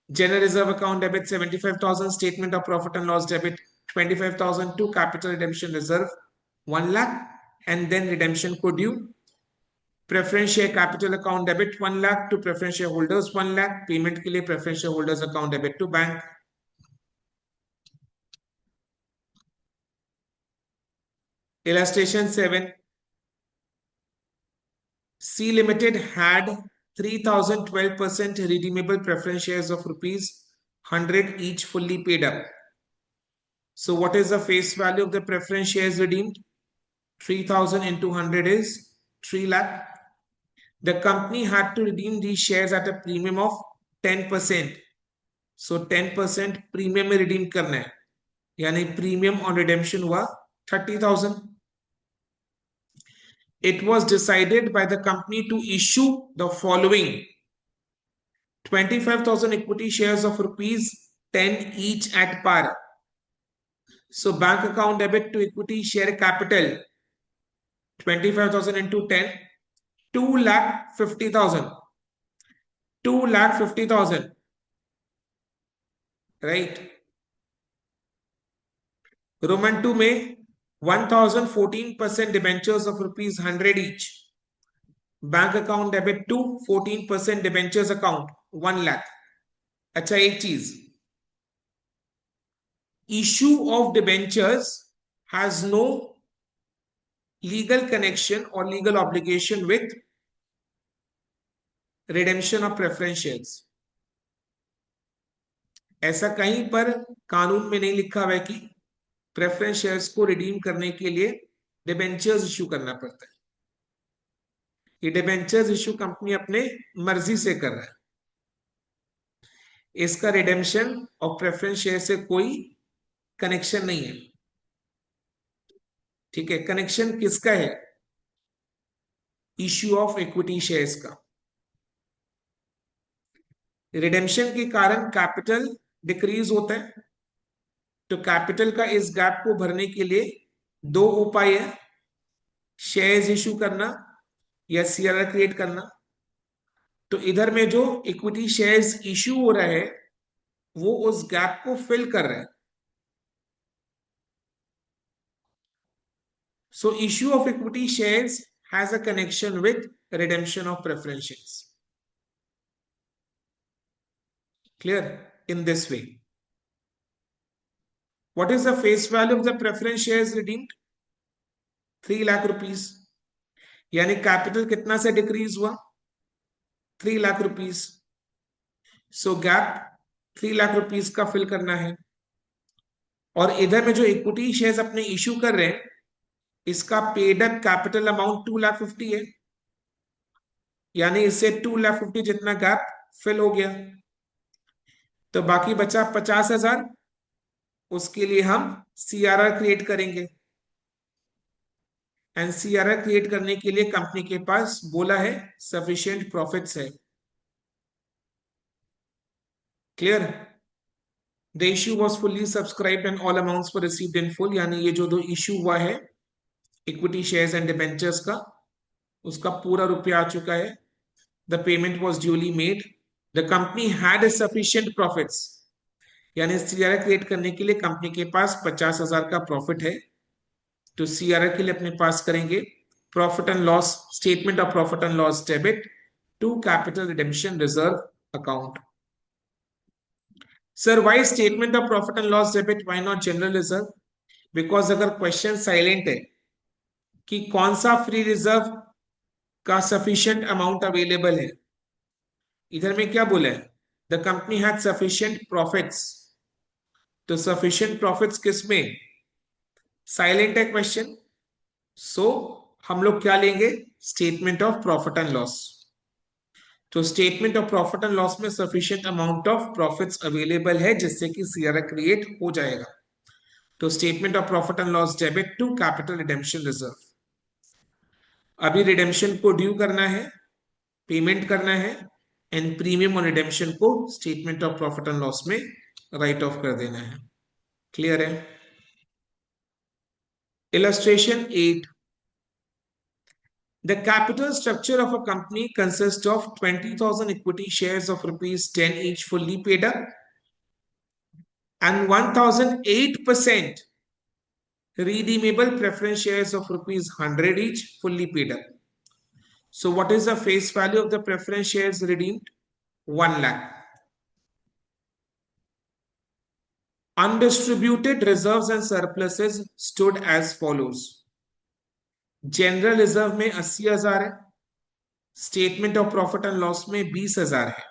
General reserve account debit 75,000, statement of profit and loss debit 25,000 to capital redemption reserve 1 lakh and then redemption को due. Preference share capital account debit 1 lakh to preference share holders 1 lakh. Payment के लिए preference share holders account debit to bank. Illustration 7. C Limited had 3,012% redeemable preference shares of rupees 100 each fully paid up. So what is the face value of the preference shares redeemed? 3,000 into 100 is 3 lakh. The company had to redeem these shares at a premium of 10%. So 10% premium में redeem करना है, यानी premium on redemption हुआ 30,000. It was decided by the company to issue the following: 25,000 equity shares of rupees 10 each at par. So bank account debit to equity share capital 25,000 into 10, 2,50,000. 2,50,000, right? Roman 2 में 1,014% debentures of rupees 100 each. Bank account debit to 14% debentures account 1 lakh. अच्छा, एक चीज, issue of debentures has no legal connection और legal obligation with redemption of preference shares. ऐसा कहीं पर कानून में नहीं लिखा हुआ है कि प्रेफरेंस शेयर्स को रिडीम करने के लिए डिबेंचर्स इशू करना पड़ता है. ये डिबेंचर्स इशू कंपनी अपने मर्जी से कर रहा है. इसका रिडेम्पशन ऑफ प्रेफरेंस शेयर से कोई कनेक्शन नहीं है. ठीक है, कनेक्शन किसका है? इश्यू ऑफ इक्विटी शेयर्स का. रिडेम्पशन के कारण कैपिटल डिक्रीज होता है, तो कैपिटल का इस गैप को भरने के लिए दो उपाय है: शेयर्स इशू करना या सीआरआर क्रिएट करना. तो इधर में जो इक्विटी शेयर्स इशू हो रहा है वो उस गैप को फिल कर रहा है. So issue of equity shares has a connection with redemption of preference shares. Clear? In this way. What is the face value of the preference shares redeemed? 3 lakh rupees. यानी कैपिटल कितना से decrease हुआ? 3 lakh rupees. सो gap 3 lakh rupees का fill करना है. और इधर में जो इक्विटी शेयर्स अपने इश्यू कर रहे हैं, इसका पेड अप कैपिटल अमाउंट 2,50,000 है. यानी इससे 2,50,000 जितना गैप फिल हो गया. तो बाकी बचा 50,000. उसके लिए हम सीआरआर क्रिएट करेंगे. एंड सीआरआर क्रिएट करने के लिए कंपनी के पास बोला है सफिशिएंट प्रॉफिट्स है. Clear? The issue was fully subscribed and all amounts were received in full. यानी ये जो दो इश्यू हुआ है इक्विटी शेयर्स एंड डिबेंचर्स का, उसका पूरा रुपया आ चुका है. The payment was duly made. The company had sufficient profits. यानी सीआरआर क्रिएट करने के लिए कंपनी के पास 50,000 का प्रॉफिट है. तो सीआरआर के लिए अपने पास करेंगे profit and loss statement of profit and loss debit to capital redemption reserve account. Sir why statement of profit and loss debit, why not general reserve? Because अगर क्वेश्चन साइलेंट है कि कौन सा फ्री रिजर्व का sufficient amount available है, इधर में क्या बोला है? The company had sufficient profits. तो सफिशिएंट प्रॉफिट्स किस में? साइलेंट है क्वेश्चन. सो हम लोग क्या लेंगे? Statement of profit and loss. तो statement of profit and loss में sufficient amount of profits available है जिससे कि सीआरआर क्रिएट हो जाएगा. तो statement of profit and loss debit to capital redemption reserve. अभी रिडेम्पशन को ड्यू करना है, पेमेंट करना है, एंड प्रीमियम ऑन रिडेम्पशन को statement of profit and loss में राइट ऑफ कर देना है. क्लियर है? Illustration 8. The capital structure of a company consists of 20,000 equity shares of rupees 10 each fully paid up and 1,008% redeemable preference shares of rupees 100 each fully paid up. So what is the face value of the preference shares redeemed? 1 lakh. Undistributed reserves and surpluses stood as follows. General reserve में 80,000 है. Statement of profit and loss में 20,000 है.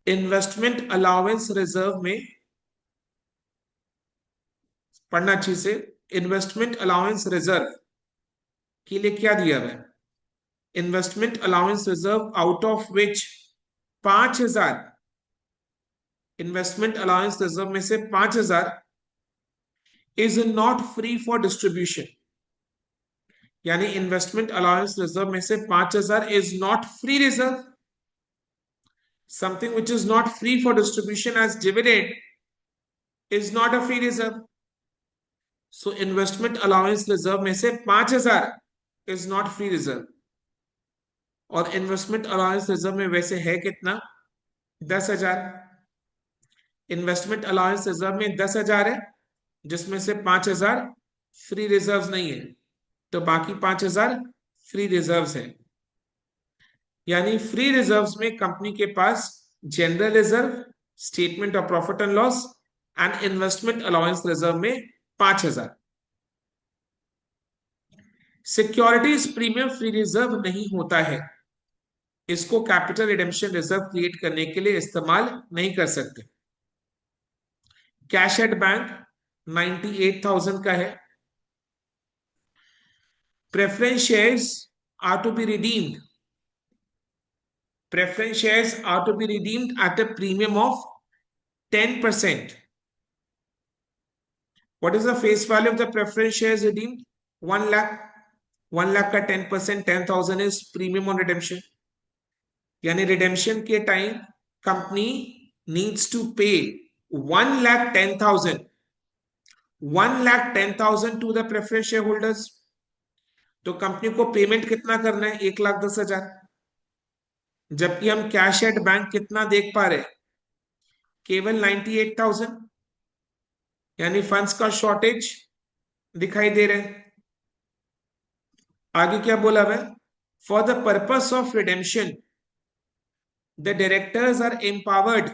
Investment allowance reserve में, पढ़ना अच्छे से, investment allowance reserve के लिए क्या दिया हुआ है? Investment allowance reserve out of which 5,000, investment allowance reserve में से 5,000 is not free for distribution. यानी इन्वेस्टमेंट अलाउंस रिजर्व में से 5,000 is not free reserve. Something which is not free for distribution as dividend is not a free reserve. So investment allowance reserve में से 5,000 is not free reserve. और investment allowance reserve में वैसे है कितना? 10,000. Investment allowance reserve में 10,000 है जिसमें से 5,000 फ्री रिजर्व्स नहीं है. तो बाकी 5,000 फ्री रिजर्व्स है. यानी फ्री रिजर्व्स में कंपनी के पास general reserve, statement of profit and loss and investment allowance reserve में 5,000. सिक्योरिटीज प्रीमियम फ्री रिजर्व नहीं होता है. इसको कैपिटल रिडेम्पशन रिजर्व क्रिएट करने के लिए इस्तेमाल नहीं कर सकते. कैश एट बैंक 98,000 का है. Preference shares are to be redeemed. Preference shares are to be redeemed at a premium of 10%. What is the face value of the preference shares redeemed? 1 lakh. 1 lakh का 10%, 10,000 is premium on redemption. यानी redemption के time company needs to pay 1,10,000. 1,10,000 to the preference shareholders. तो company को payment कितना करना है? 1,10,000. जबकि हम कैश एट बैंक कितना देख पा रहे? केवल 98,000. यानी फंड्स का शॉर्टेज दिखाई दे रहे हैं। आगे क्या बोला हुआ है? For the purpose of redemption the directors are empowered,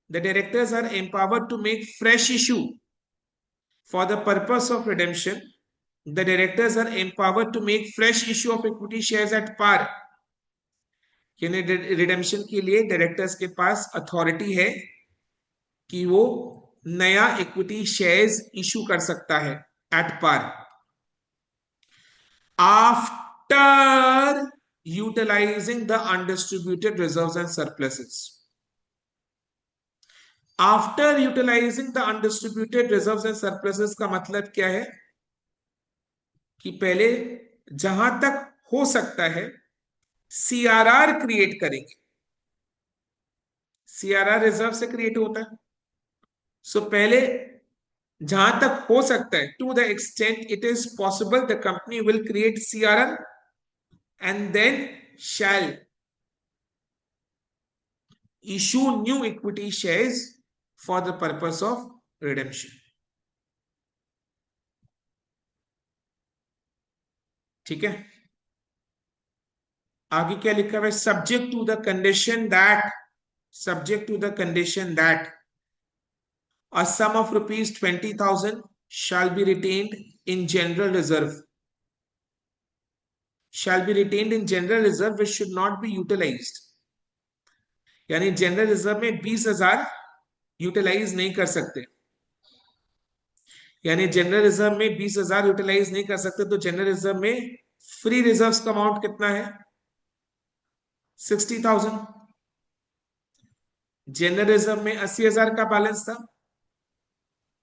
the directors are empowered to make fresh issue. For the purpose of redemption, the directors are empowered to make fresh issue of equity shares at par. यानी redemption के लिए directors के पास authority है कि वो नया equity shares issue कर सकता है at par after utilising the undistributed reserves and surpluses. After utilising the undistributed reserves and surpluses का मतलब क्या है कि पहले जहां तक हो सकता है सीआरआर क्रिएट करेंगे। सीआरआर रिजर्व से क्रिएट होता है। सो पहले जहां तक हो सकता है, to the extent it is possible, the company will create CRR and then shall issue new equity shares for the purpose of redemption. ठीक है, आगे क्या लिखा हुआ है? Subject to the condition that, subject to the condition that a sum of rupees 20,000 shall be retained in general reserve, shall be retained in general reserve which should not be utilized। यानी general reserve में 20,000 utilise नहीं कर सकते, यानी general reserve में 20,000 utilise नहीं कर सकते, तो जनरल रिजर्व में फ्री रिजर्व्स का अमाउंट कितना है? 60,000। जनरल रिजर्व में 80,000 का बैलेंस था,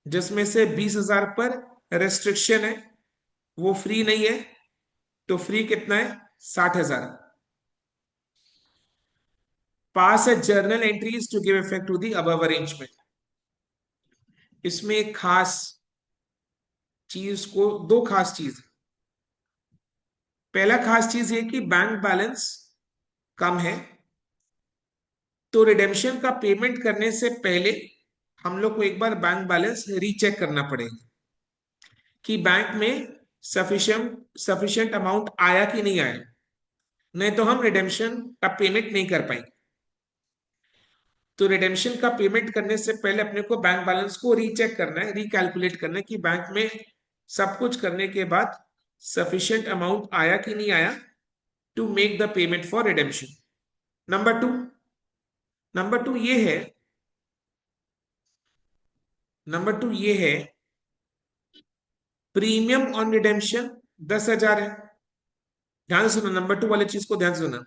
जिसमें से 20,000 पर रेस्ट्रिक्शन है, वो फ्री नहीं है, तो फ्री कितना है? 60,000। पास है journal entries to give effect to the above arrangement. इसमें एक खास चीज को, दो खास चीज। पहला खास चीज ये कि बैंक बैलेंस कम है, तो रिडेम्पशन का पेमेंट करने से पहले हम लोग को एक बार बैंक बैलेंस रीचेक करना पड़ेगा कि बैंक में सफिशिएंट अमाउंट आया कि नहीं आया, नहीं तो हम रिडेम्पशन का पेमेंट नहीं कर पाएंगे। तो रिडेम्पशन का पेमेंट करने से पहले अपने को बैंक बैलेंस को रीचेक करना है, रिकैलकुलेट करना है कि बैंक में सब कुछ करने के बाद सफिशिएंट अमाउंट आया कि नहीं आया to make the payment for redemption. Number two, ये है, नंबर टू ये है, प्रीमियम ऑन रिडेम्पशन 10,000 है। ध्यान से सुनो, नंबर टू वाले चीज को ध्यान से सुना।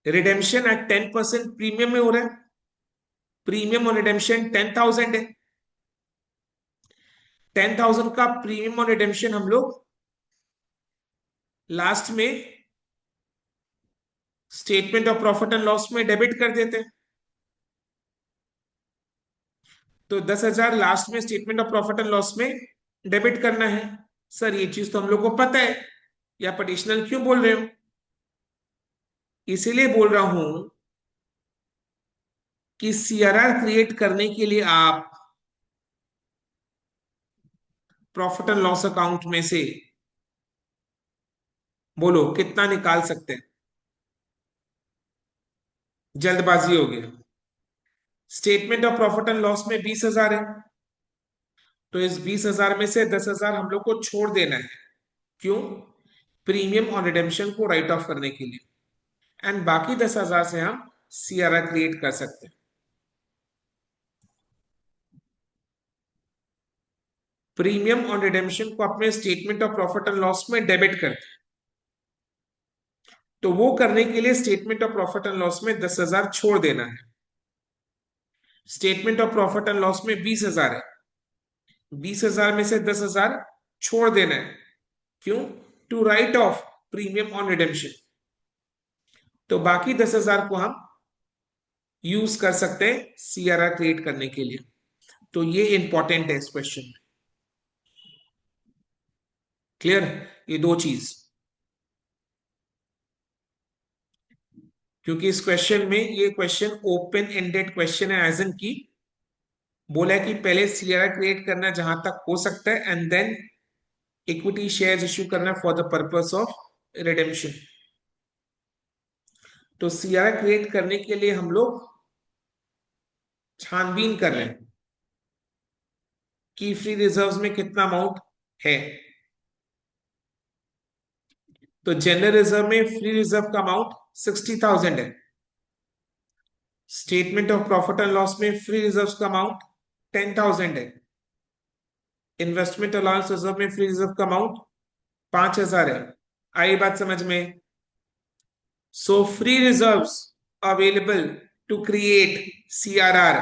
रिडेम्पशन एट 10% प्रीमियम में हो रहा है, प्रीमियम ऑन रिडेम्पशन 10,000 है। 10,000 का प्रीमियम ऑन रिडेम्पशन हम लोग लास्ट में statement of profit and loss में डेबिट कर देते हैं। तो 10,000 लास्ट में statement of profit and loss में डेबिट करना है। सर ये चीज तो हम लोग को पता है, या एडिशनल क्यों बोल रहे हो? इसीलिए बोल रहा हूं कि सीआरआर क्रिएट करने के लिए आप प्रॉफिट एंड लॉस अकाउंट में से बोलो कितना निकाल सकते हैं? जल्दबाजी हो गया। Statement of profit and loss में 20,000 है, तो इस 20,000 में से 10,000 हम लोग को छोड़ देना है। क्यों? प्रीमियम और रिडेम्पशन को राइट ऑफ करने के लिए। एंड बाकी 10,000 से हम सीआरआर क्रिएट कर सकते हैं। प्रीमियम और रिडेम्पशन को अपने statement of profit and loss में डेबिट करते हैं, तो वो करने के लिए statement of profit and loss में 10,000 छोड़ देना है। Statement of profit and loss में 20,000 है, 20,000 में से 10,000 छोड़ देना है। क्यों? To write off premium on redemption. तो बाकी 10,000 को हम यूज कर सकते हैं सीआरआर क्रिएट करने के लिए। तो ये इंपॉर्टेंट है इस क्वेश्चन में। क्लियर? ये दो चीज, क्योंकि इस क्वेश्चन में, ये क्वेश्चन ओपन एंडेड क्वेश्चन है, एज इन की बोला है कि पहले सीआरआर क्रिएट करना जहां तक हो सकता है and then equity shares issue करना for the purpose of redemption. तो सीआरआर क्रिएट करने के लिए हम लोग छानबीन कर रहे हैं कि फ्री रिजर्व्स में कितना अमाउंट है। तो जनरल रिजर्व में फ्री रिजर्व का अमाउंट 60,000 है। Statement of profit and loss में फ्री रिजर्व का अमाउंट 10,000 है। इन्वेस्टमेंट अलाउंस रिजर्व में फ्री रिजर्व का अमाउंट 5,000 है। आई बात समझ में? So free reserves available to create CRR,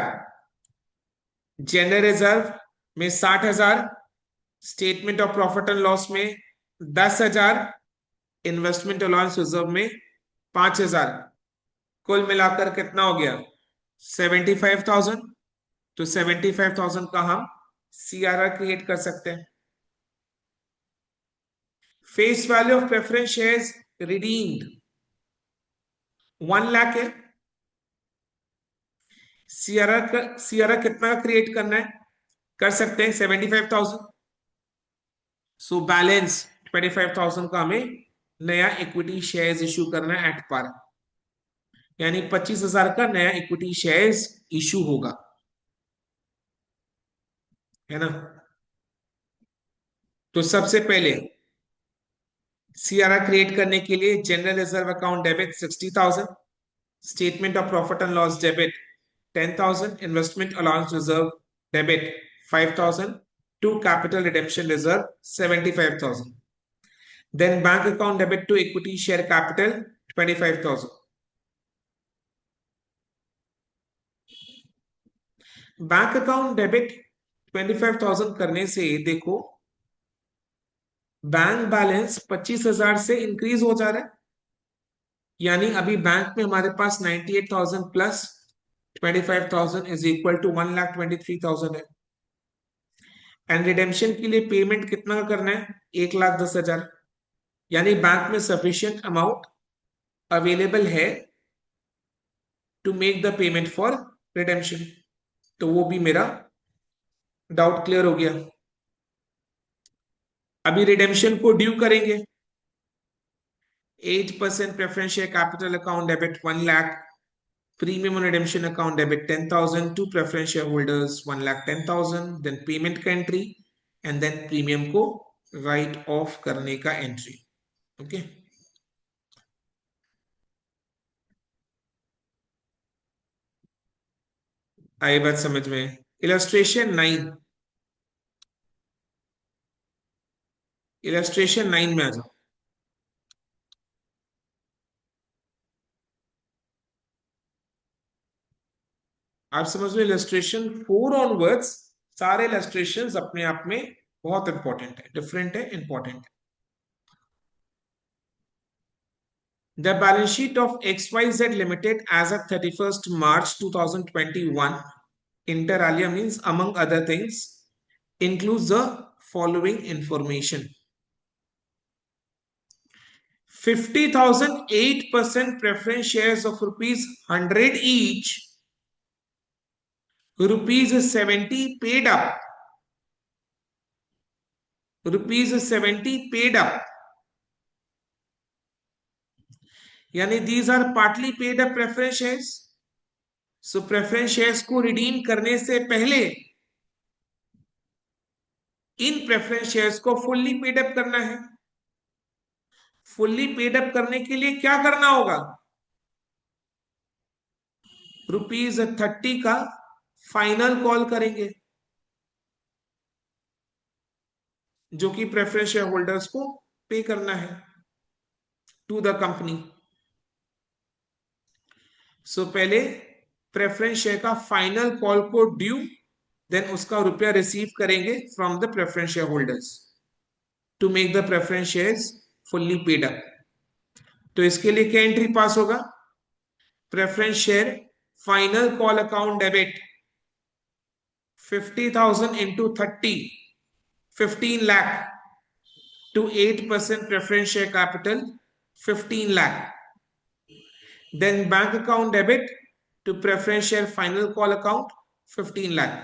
general reserve में 60,000, statement of profit and loss में 10,000, इन्वेस्टमेंट अलाउंस रिजर्व में 5,000। कुल मिलाकर कितना हो गया? 75,000। तो 75,000 का हम सीआरआर क्रिएट कर सकते हैं। Face value of preference shares redeemed 1 lakh है। सीआरआर कितना क्रिएट करना है? कर सकते हैं 75,000। सो बैलेंस 25,000 का हमें नया इक्विटी शेयर्स इशू करना है एट पार, यानी 25,000 का नया इक्विटी शेयर्स इशू होगा, है ना। तो सबसे पहले सीआरआर क्रिएट करने के लिए general reserve account debit 60,000, statement of profit and loss debit 10,000, investment allowance reserve debit 5,000, to capital redemption reserve 75,000. Then bank account debit to equity share capital 25,000. Bank account debit 25,000 करने से देखो bank balance 25,000 से increase हो जा रहा है, यानी अभी बैंक में हमारे पास 98,000 प्लस 25,000 इज इक्वल टू 1,23,000 है। एंड रिडेम्पशन के लिए पेमेंट कितना करना है? 1,10,000, यानी बैंक में सफिशिएंट अमाउंट अवेलेबल है to make the payment for redemption. तो वो भी मेरा डाउट क्लियर हो गया। अभी रिडेम्पशन को ड्यू करेंगे। 8% preference share capital account debit 1 lakh, premium on redemption account debit 10,000 to preference share holders 1,10,000, then payment का एंट्री एंड देन प्रीमियम को राइट ऑफ करने का एंट्री। ओके, आई बात समझ में? इलस्ट्रेशन 9, इलस्ट्रेशन 9 में आ जाओ। आप समझ लो इलस्ट्रेशन 4 ऑनवर्ड्स सारे इलस्ट्रेशन अपने आप में बहुत इंपॉर्टेंट है, डिफरेंट है, इंपॉर्टेंट है। The balance sheet of XYZ Limited as of 31st March 2021, inter alia means among other things, includes the following information. 50,000 8% preference shares of rupees 100 each, rupees 70 paid up, rupees 70 paid up, यानी these are partly paid up preference shares. So preference shares को redeem करने से पहले इन preference shares को fully paid up करना है। Fully paid up करने के लिए क्या करना होगा? ₹30 का फाइनल कॉल करेंगे, जो कि प्रेफरेंस शेयर होल्डर्स को पे करना है टू द कंपनी। सो पहले प्रेफरेंस शेयर का फाइनल कॉल को ड्यू, देन उसका रुपया रिसीव करेंगे from the preference share holders to make the preference shares fully paid up. तो इसके लिए क्या एंट्री पास होगा? Preference share final call account debit 50,000 into 30, 15 lakh to 8% preference share capital 15 lakh. Then bank account debit to preference share final call account 15 lakh.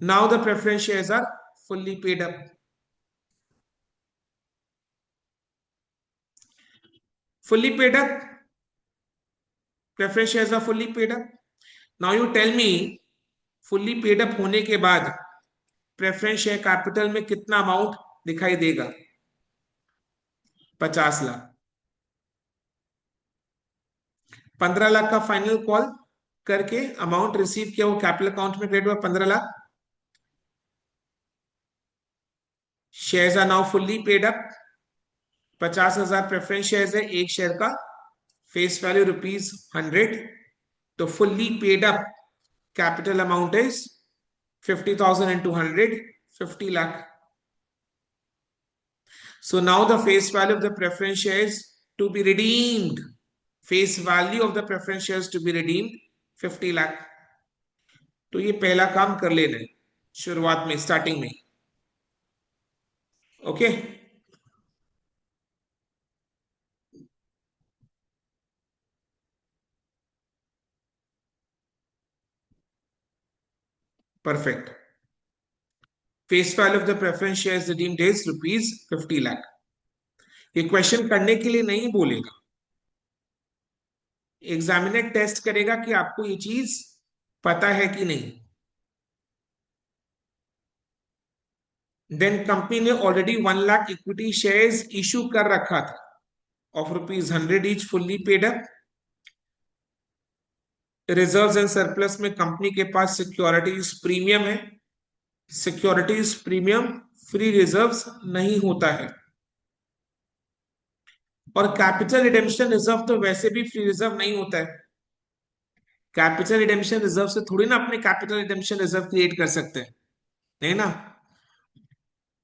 Now the preference shares are fully paid up. Fully paid up. Preference shares are fully paid up. Now you tell me, fully paid up होने के बाद preference share capital में कितना amount दिखाई देगा? 50 लाख. 15 लाख का final call करके amount receive किया, वो कैपिटल अकाउंट में क्रेडिट हुआ 15 lakh. Shares are now fully paid up. 50,000 preference shares है, एक शेयर का फेस वैल्यू ₹100. तो fully paid up capital amount is 50,000 into 100, 50 lakh. So now the face value of the preference shares to be redeemed, face value of the preference shares to be redeemed 50 lakh. तो ये पहला काम कर लेना है शुरुआत में, स्टार्टिंग में. Okay, perfect. Face value of the preference shares redeemed is ₹50 lakh. ये क्वेश्चन करने के लिए नहीं बोलेगा, एग्जामिनर टेस्ट करेगा कि आपको ये चीज पता है कि नहीं. देन कंपनी ने already 1 lakh equity shares issue कर रखा था of ₹100 each, fully paid up. Reserves and surplus में कंपनी के पास सिक्योरिटीज प्रीमियम है. सिक्योरिटीज प्रीमियम फ्री रिजर्व्स नहीं होता है. और कैपिटल रिडेम्पशन रिजर्व तो वैसे भी फ्री रिजर्व नहीं होता है. कैपिटल रिडेम्पशन रिजर्व से थोड़ी ना अपने कैपिटल रिडेम्पशन रिजर्व क्रिएट कर सकते हैं, नहीं ना.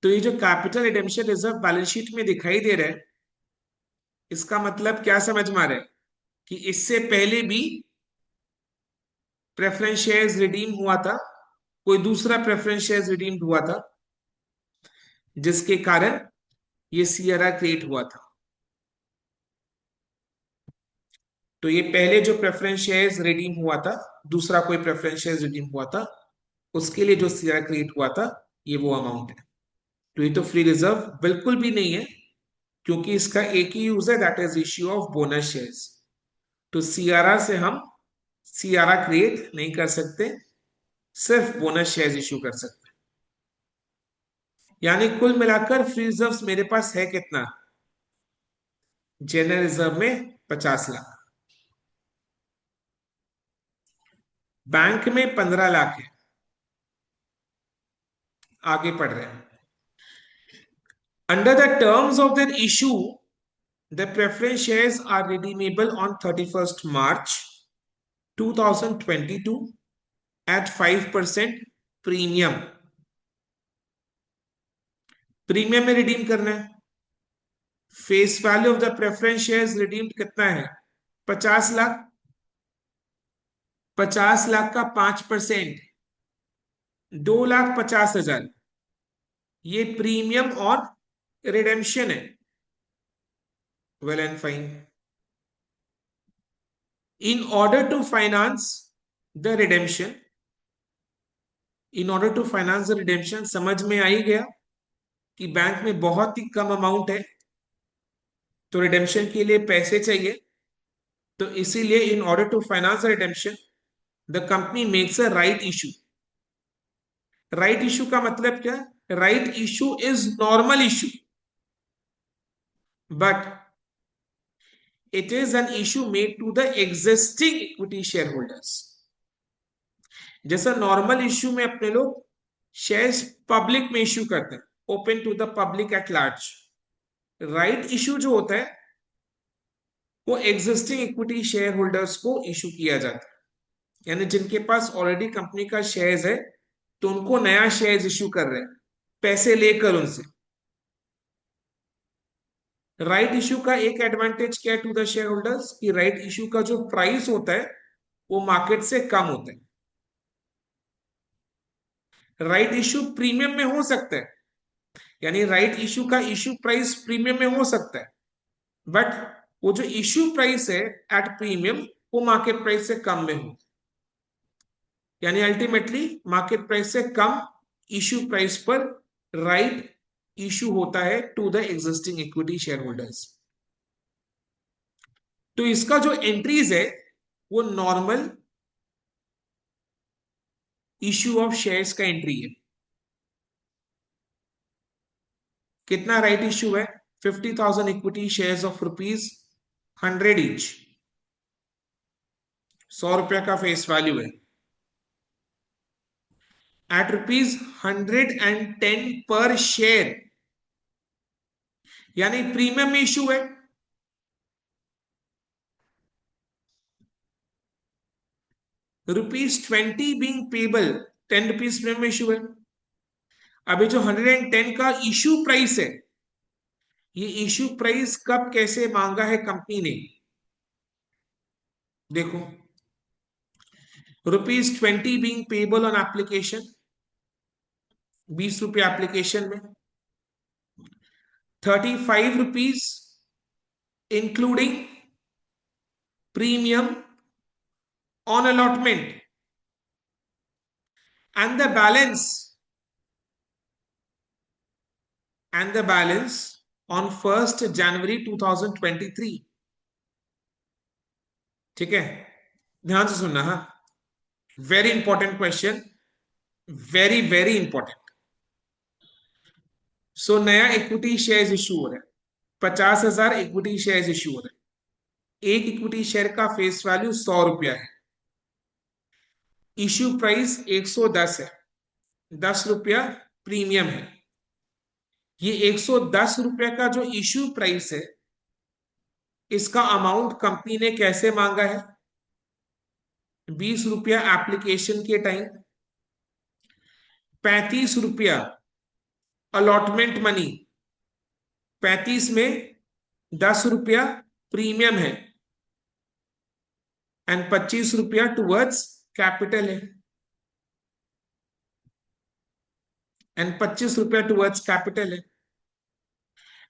तो ये जो capital redemption reserve balance sheet में दिखाई दे रहा है, इसका मतलब क्या समझ में आ रहा है कि इससे पहले भी प्रेफरेंस शेयर्स रिडीम हुआ था, कोई दूसरा प्रेफरेंस शेयर्स रिडीम हुआ था, जिसके कारण ये सीआरआर क्रिएट हुआ था. तो ये पहले जो प्रेफरेंस शेयर्स रिडीम हुआ था, दूसरा कोई प्रेफरेंस शेयर्स रिडीम हुआ था, उसके लिए जो सीआरआर क्रिएट हुआ था, ये वो अमाउंट है. तो ये तो फ्री रिजर्व बिल्कुल भी नहीं है, क्योंकि इसका एक ही यूज है, that is issue of bonus shares. तो सीआरआर से हम सीआरआर क्रिएट नहीं कर सकते, सिर्फ बोनस शेयर्स इश्यू कर सकते हैं. यानी कुल मिलाकर फ्री रिजर्व्स मेरे पास है कितना? जनरल रिजर्व में 50 लाख, बैंक में 15 लाख है. आगे पढ़ रहे हैं. Under the terms of the issue, the preference shares are redeemable on 31st March 2022 at 5% premium. Premium में रिडीम करना है. Face value of the preference shares redeemed कितना है? 50 लाख. 50 लाख का 5% 2,50,000. ये प्रीमियम और रिडेम्पशन है. Well and fine. In order to finance the redemption, in order to finance the redemption, समझ में आ ही गया कि बैंक में बहुत ही कम अमाउंट है, तो रिडेम्पशन के लिए पैसे चाहिए. तो इसीलिए in order to finance the redemption, the company makes a right issue. Right issue का मतलब क्या? Right issue is normal issue, but it is an issue made to the existing equity shareholders. जैसा नॉर्मल इश्यू में अपने लोग shares public में issue करते हैं, open to the public at large. Right issue जो होता है वो एग्जिस्टिंग इक्विटी शेयर होल्डर्स को इश्यू किया जाता है. यानी जिनके पास ऑलरेडी कंपनी का शेयर्स है, तो उनको नया शेयर्स इश्यू कर रहे हैं पैसे लेकर उनसे. राइट इश्यू का एक एडवांटेज क्या है टू द शेयर होल्डर्स, कि राइट इश्यू का जो प्राइस होता है वो मार्केट से कम होता है. राइट इश्यू प्रीमियम में हो सकता है, यानी राइट इश्यू का इश्यू प्राइस प्रीमियम में हो सकता है, बट वो जो इश्यू प्राइस है एट प्रीमियम, वो मार्केट प्राइस से कम में हो. यानी अल्टीमेटली मार्केट प्राइस से कम इश्यू प्राइस पर राइट इश्यू होता है to the existing equity share holders. तो इसका जो एंट्रीज है वो नॉर्मल इश्यू ऑफ शेयर्स का एंट्री है। कितना राइट इश्यू है? 50,000 इक्विटी शेयर्स ऑफ ₹100 ईच, 100 रुपया का फेस वैल्यू है, एट ₹110 पर शेयर, यानी प्रीमियम में इश्यू है। ₹20 बीइंग पेबल, ₹10 प्रीमियम में इश्यू है। अभी जो 110 का इश्यू प्राइस है, ये इश्यू प्राइस कब कैसे मांगा है कंपनी ने? देखो, ₹20 बीइंग पेबल ऑन एप्लीकेशन, 20 रुपये एप्लीकेशन में, ₹35 including premium on allotment, and the balance on 1st January 2023। ठीक है, ध्यान से सुनना। हाँ, very important question, very very important. So नया इक्विटी शेयर्स इश्यू हो रहा है, 50,000 इक्विटी शेयर्स इश्यू हो रहे हैं। एक इक्विटी शेयर का फेस वैल्यू 100 रुपया है, इश्यू प्राइस 110 है, 10 रुपया प्रीमियम है। ये 110 रुपया का जो इश्यू प्राइस है, इसका अमाउंट कंपनी ने कैसे मांगा है? 20 रुपया एप्लीकेशन के टाइम, 35 रुपया अलॉटमेंट मनी, 35 में 10 रुपया प्रीमियम है, एंड 25 रुपया टुवर्ड्स कैपिटल है, एंड 25 रुपया टुवर्ड्स कैपिटल है,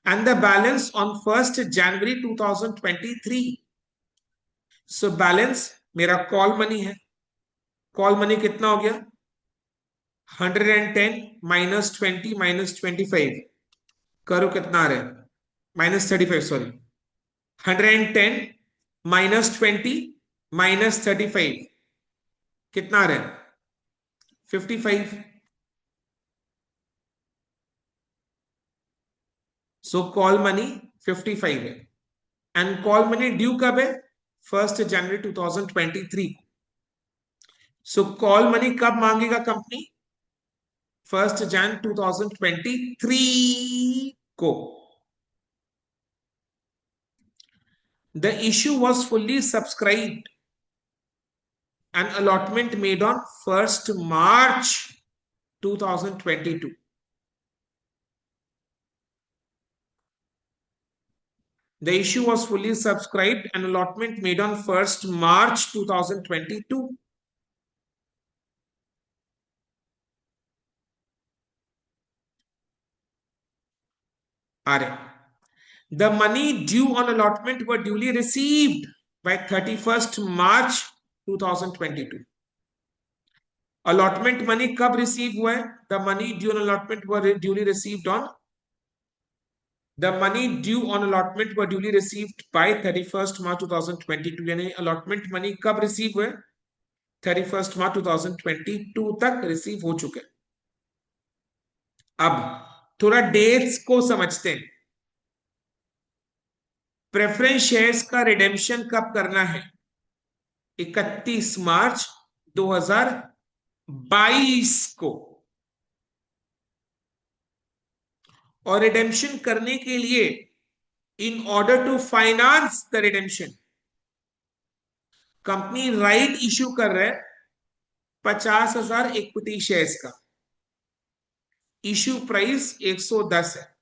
and the balance on 1st January 2023। So balance मेरा कॉल मनी है। कॉल मनी कितना हो गया? 110 -20 -25, करो कितना आ रहा है? -35, सॉरी, 110 -20 -35 कितना आ रहा है? 55। सो कॉल मनी 55 है, एंड कॉल मनी ड्यू कब है? 1st January 2023। सो कॉल मनी कब मांगेगा कंपनी? 1st Jan 2023 को। The issue was fully subscribed and allotment made on 1st March 2022। The issue was fully subscribed and allotment made on 1st March 2022। The money due on allotment were duly received by 31st March 2022। allotment money कब receive हुआ है? The money due on allotment were duly received on The money due on allotment were duly received by 31st March 2022। यानी allotment money कब receive हुए? 31st March 2022 तक receive हो चुके। अब थोड़ा डेट्स को समझते हैं। प्रेफरेंस शेयर्स का रिडेम्पशन कब करना है? 31 मार्च 2022 को। और रिडेम्पशन करने के लिए, in order to finance the redemption, company right issue कर रहा है 50,000 इक्विटी शेयर्स का। इश्यू प्राइस 110 है,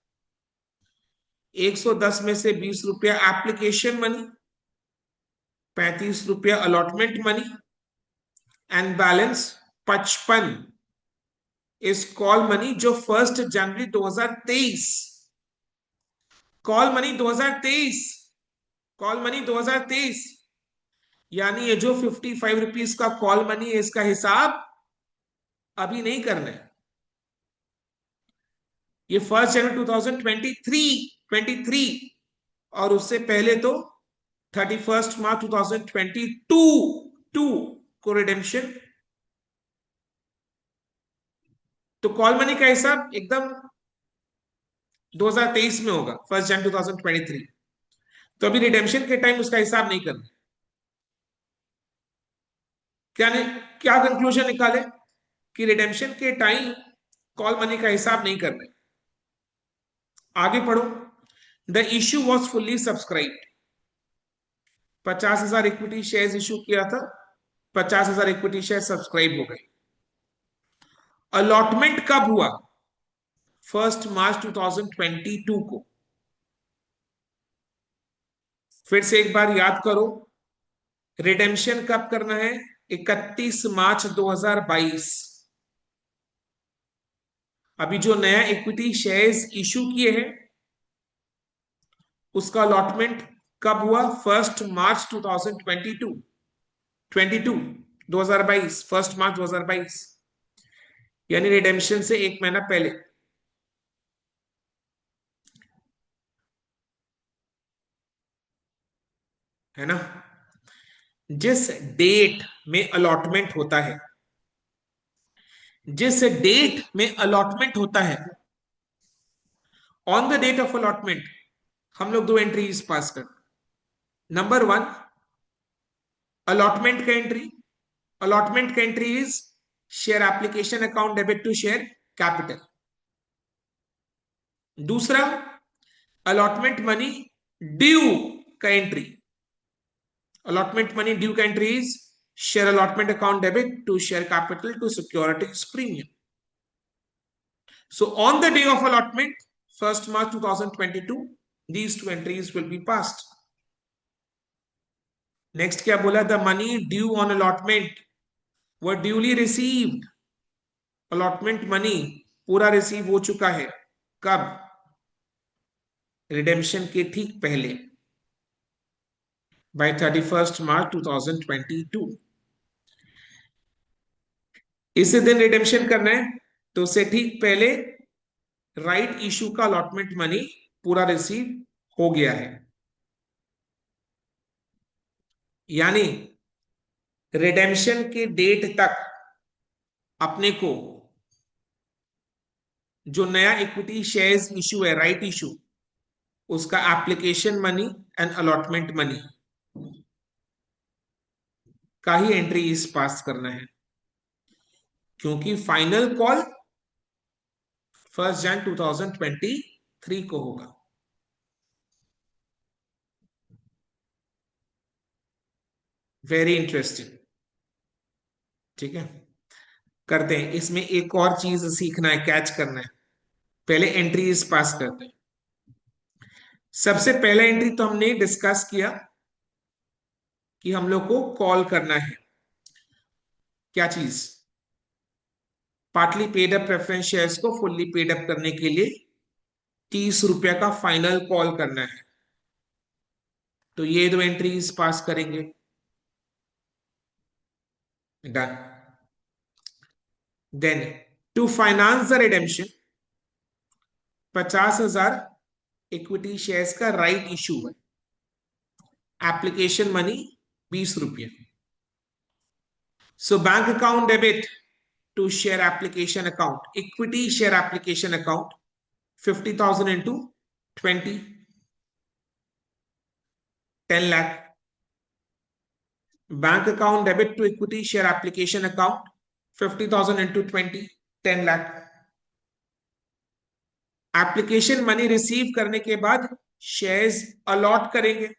110 में से 20 रुपया एप्लीकेशन मनी, 35 रुपया अलॉटमेंट मनी, एंड बैलेंस 55 इस कॉल मनी जो 1st जनवरी 2023, कॉल मनी 2023, कॉल मनी 2023, यानी ये जो 55 रुपीज का कॉल मनी है इसका हिसाब अभी नहीं करना है। ये 1 जनवरी 2023 और उससे पहले तो 31 मार्च 2022 को रिडेम्पशन। तो कॉल मनी का हिसाब एकदम 2023 में होगा, 1 जनवरी 2023। तो अभी रिडेम्पशन के टाइम उसका हिसाब नहीं करना। क्या नहीं, क्या कंक्लूजन निकाले कि रिडेम्पशन के टाइम कॉल मनी का हिसाब नहीं करना। आगे पढ़ो। The issue was fully subscribe. 50,000 equity share issue किया था, 50,000 इक्विटी शेयर सब्सक्राइब हो गए। अलॉटमेंट कब हुआ? 1 मार्च 2022 को। फिर से एक बार याद करो, रिडेम्पशन कब करना है? 31 मार्च 2022। अभी जो नया इक्विटी शेयर्स इशू किए हैं उसका अलॉटमेंट कब हुआ? 1 मार्च 2022। 2022, 1 मार्च 2022, यानी रिडेम्पशन से एक महीना पहले। है ना? जिस डेट में अलॉटमेंट होता है, जिस डेट में अलॉटमेंट होता है, on the date of allotment हम लोग दो एंट्रीज पास कर। नंबर वन, अलॉटमेंट का एंट्री। अलॉटमेंट का entry is share application account debit to share capital. दूसरा, अलॉटमेंट मनी ड्यू का एंट्री। अलॉटमेंट मनी ड्यू का entry is share allotment account debit to share capital to securities premium. So on the day of allotment, 1 March 2022, these two entries will be passed. Next क्या बोला? The money due on allotment were duly received. Allotment money पूरा receive हो चुका है। कब? Redemption के ठीक पहले, by 31 March 2022। इसी दिन रिडेम्पशन करना है तो उससे ठीक पहले राइट इशू का अलॉटमेंट मनी पूरा रिसीव हो गया है। यानी रिडेम्पशन के डेट तक अपने को जो नया इक्विटी शेयर्स इशू है, राइट इशू, उसका application money and allotment money का ही एंट्री इस पास करना है, क्योंकि फाइनल कॉल 1 जनवरी 2023 को होगा। Very interesting. ठीक है, करते हैं। इसमें एक और चीज सीखना है, कैच करना है। पहले एंट्री इस पास करते हैं। सबसे पहला एंट्री तो हमने डिस्कस किया कि हम लोग को कॉल करना है। क्या चीज? Partly paid up preference shares को फुल्ली पेड अप करने के लिए 30 रुपया का फाइनल कॉल करना है। तो ये दो एंट्रीज पास करेंगे। Done. Then to finance the redemption, 50,000 equity shares का राइट इशू है। एप्लीकेशन मनी 20 रुपये। So bank account debit to share application account, equity share application account 50,000 into 20, 10 lakh। Bank account debit to equity share application account 50,000 into 20, 10 lakh। Application money receive करने के बाद shares allot करेंगे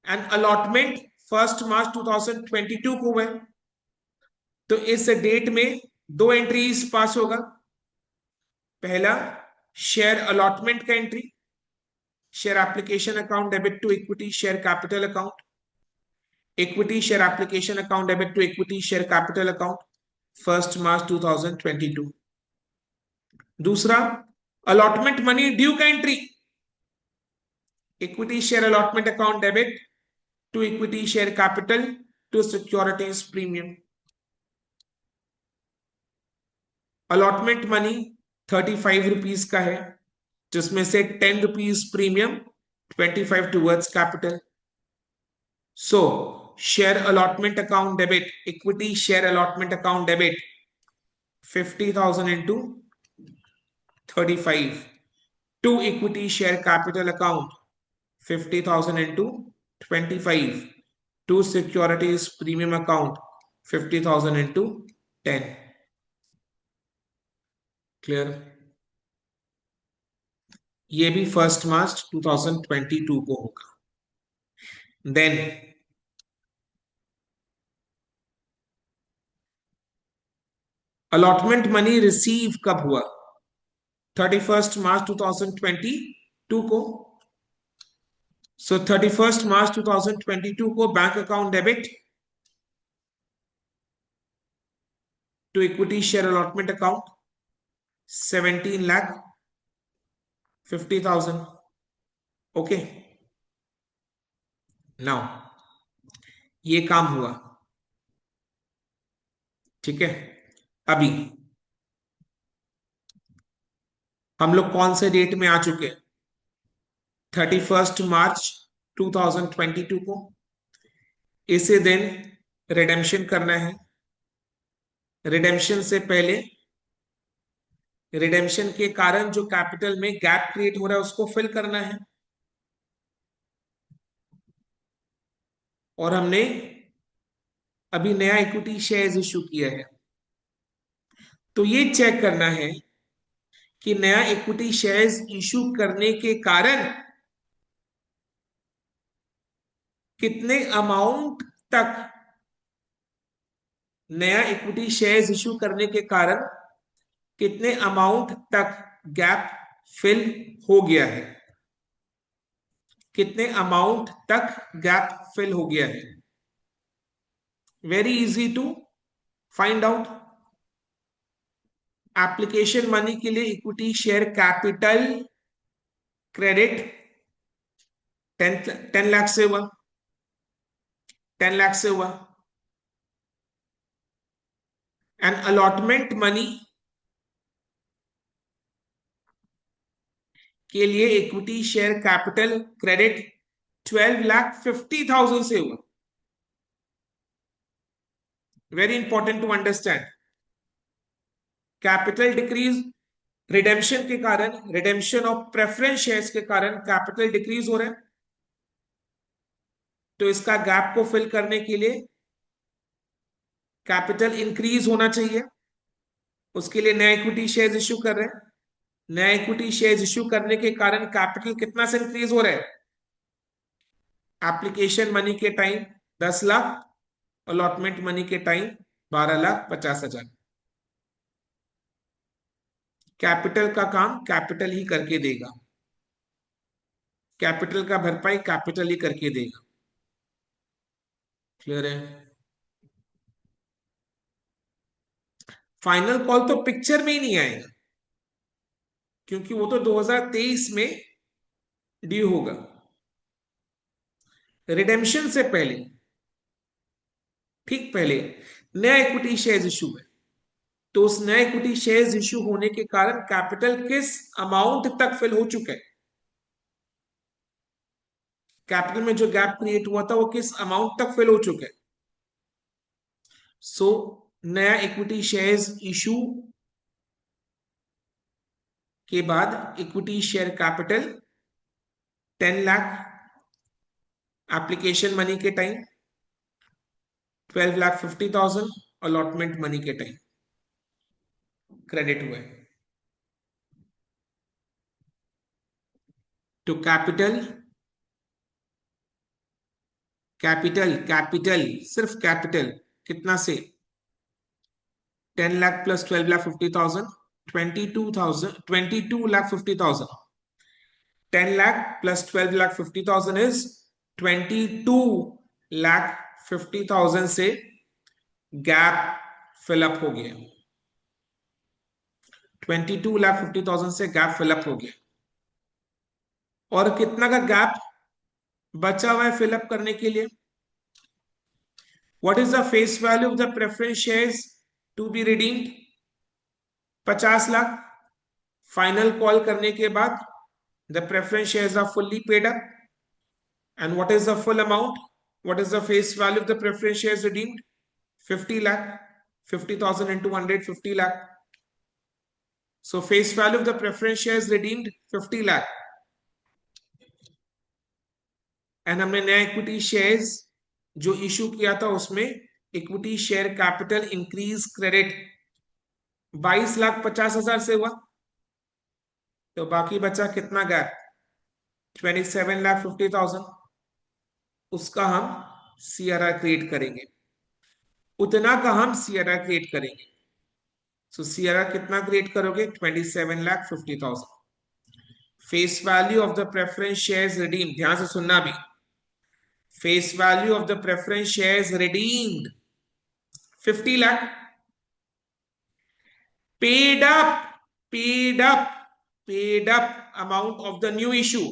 and allotment 1 March 2022 को हुए। तो इस date में दो एंट्रीज पास होगा। पहला, शेयर अलॉटमेंट का entry, share application account debit to equity share capital account, equity share application account debit to equity share capital account 1 March 2022। दूसरा, अलॉटमेंट मनी ड्यू का entry, equity share allotment account debit to equity share capital to securities premium. Allotment money 35 rupees का है, जिसमें से 10 rupees premium, 25 towards capital. So share allotment account debit, equity share allotment account debit 50,000 into 35 to equity share capital account 50,000 into 25 to securities premium account 50,000 into 10. Clear? ये भी 1 March 2022 को होगा. Then allotment money receive कब हुआ? 31 March 2022 को. सो 31 March 2022 को bank account debit to equity share allotment account 17,50,000. Okay, now ये काम हुआ. ठीक है, अभी हम लोग कौन से डेट में आ चुके हैं? 31 मार्च 2022 को. इसे दिन रिडेम्पशन करना है. रिडेम्पशन से पहले, रिडेम्पशन के कारण जो कैपिटल में गैप क्रिएट हो रहा है उसको फिल करना है. और हमने अभी नया इक्विटी शेयर्स इशू किया है, तो ये चेक करना है कि नया इक्विटी शेयर्स इशू करने के कारण कितने अमाउंट तक, नया इक्विटी शेयर्स इशू करने के कारण कितने अमाउंट तक गैप फिल हो गया है, कितने अमाउंट तक गैप फिल हो गया है. Very easy to find out. Application money के लिए equity share capital credit 10 lakh से हुआ, 10 लाख से हुआ. एंड अलॉटमेंट मनी के लिए इक्विटी शेयर कैपिटल क्रेडिट 12,50,000 से हुआ. Very important to understand. Capital decrease redemption के कारण, रिडेम्पशन ऑफ प्रेफरेंस शेयर्स के कारण कैपिटल डिक्रीज हो रहा है. तो इसका गैप को फिल करने के लिए कैपिटल इंक्रीज होना चाहिए. उसके लिए नया इक्विटी शेयर्स इश्यू कर रहे हैं. नया इक्विटी शेयर्स इश्यू करने के कारण कैपिटल कितना से इंक्रीज हो रहा है? एप्लीकेशन मनी के टाइम 10 लाख, अलॉटमेंट मनी के टाइम 12,50,000. कैपिटल का काम कैपिटल ही करके देगा, कैपिटल का भरपाई कैपिटल ही करके देगा. क्लियर है? फाइनल कॉल तो पिक्चर में ही नहीं आएगा, क्योंकि वो तो 2023 में ड्यू होगा. रिडेम्पशन से पहले, ठीक पहले नया इक्विटी शेयर्स इशू है, तो उस नया इक्विटी शेयर्स इशू होने के कारण कैपिटल किस अमाउंट तक फिल हो चुका है, कैपिटल में जो गैप क्रिएट हुआ था वो किस अमाउंट तक फिल हो चुका है. सो नया इक्विटी शेयर्स इशू के बाद equity share capital 10 lakh, application money के टाइम 12,50,000, अलॉटमेंट मनी के टाइम क्रेडिट हुए. तो कैपिटल, कैपिटल सिर्फ कैपिटल कितना से? 10 lakh plus 12,50,000, 22,50,000. 10 lakh plus 12,50,000 is 22,50,000 से गैप फिलअप हो गया. 22,50,000 से गैप फिलअप हो गया. और कितना का गैप बचा हुआ है फिलअप करने के लिए? What is the face value of the preference shares to be redeemed? 50 lakh. Final call करने के बाद the preference shares are fully paid up, and what is the full amount? What is the face value of the preference shares redeemed? 50 lakh. 50,000 into 100, 50 lakh. So face value of the preference shares redeemed 50 lakh. And हमने नया equity shares जो issue किया था उसमें equity share capital increase credit 22,50,000 से हुआ, तो बाकी बचा कितना गैप? 27,50,000। उसका हम सीआरआर क्रिएट करेंगे, उतना का हम सीआरआर क्रिएट करेंगे। सो सीआरआर कितना क्रिएट करोगे? 27,50,000। Face value of the preference shares redeem, ध्यान से सुनना भी, face value of the preference shares redeemed 50 lakh, paid up, paid up, paid up amount of the new issue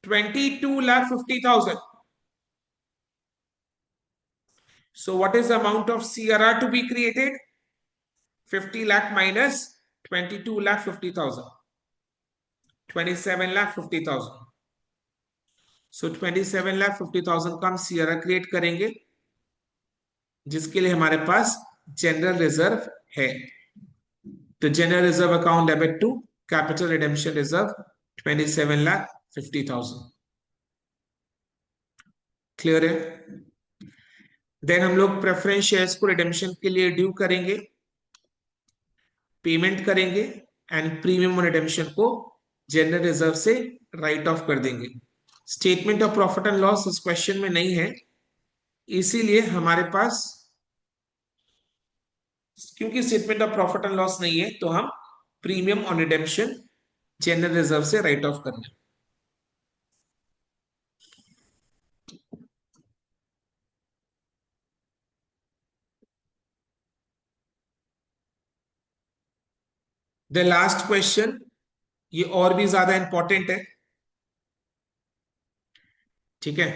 22,50,000. So what is the amount of CRR to be created? 50 lakh minus 22,50,000, 27,50,000. So 27,50,000 का हम CRR create करेंगे, जिसके लिए हमारे पास general reserve है। तो general reserve account debit to capital redemption reserve 27,50,000। Clear है? Then हम लोग प्रेफरेंस शेयर्स को रिडेम्पशन के लिए ड्यू करेंगे, पेमेंट करेंगे, एंड प्रीमियम ऑन रिडेम्पशन को जनरल रिजर्व से राइट ऑफ कर देंगे। Statement of profit and loss इस क्वेश्चन में नहीं है, इसीलिए हमारे पास, क्योंकि statement of profit and loss नहीं है, तो हम premium on redemption general reserve से राइट ऑफ कर लें। द लास्ट क्वेश्चन, ये और भी ज्यादा इंपॉर्टेंट है, ठीक है।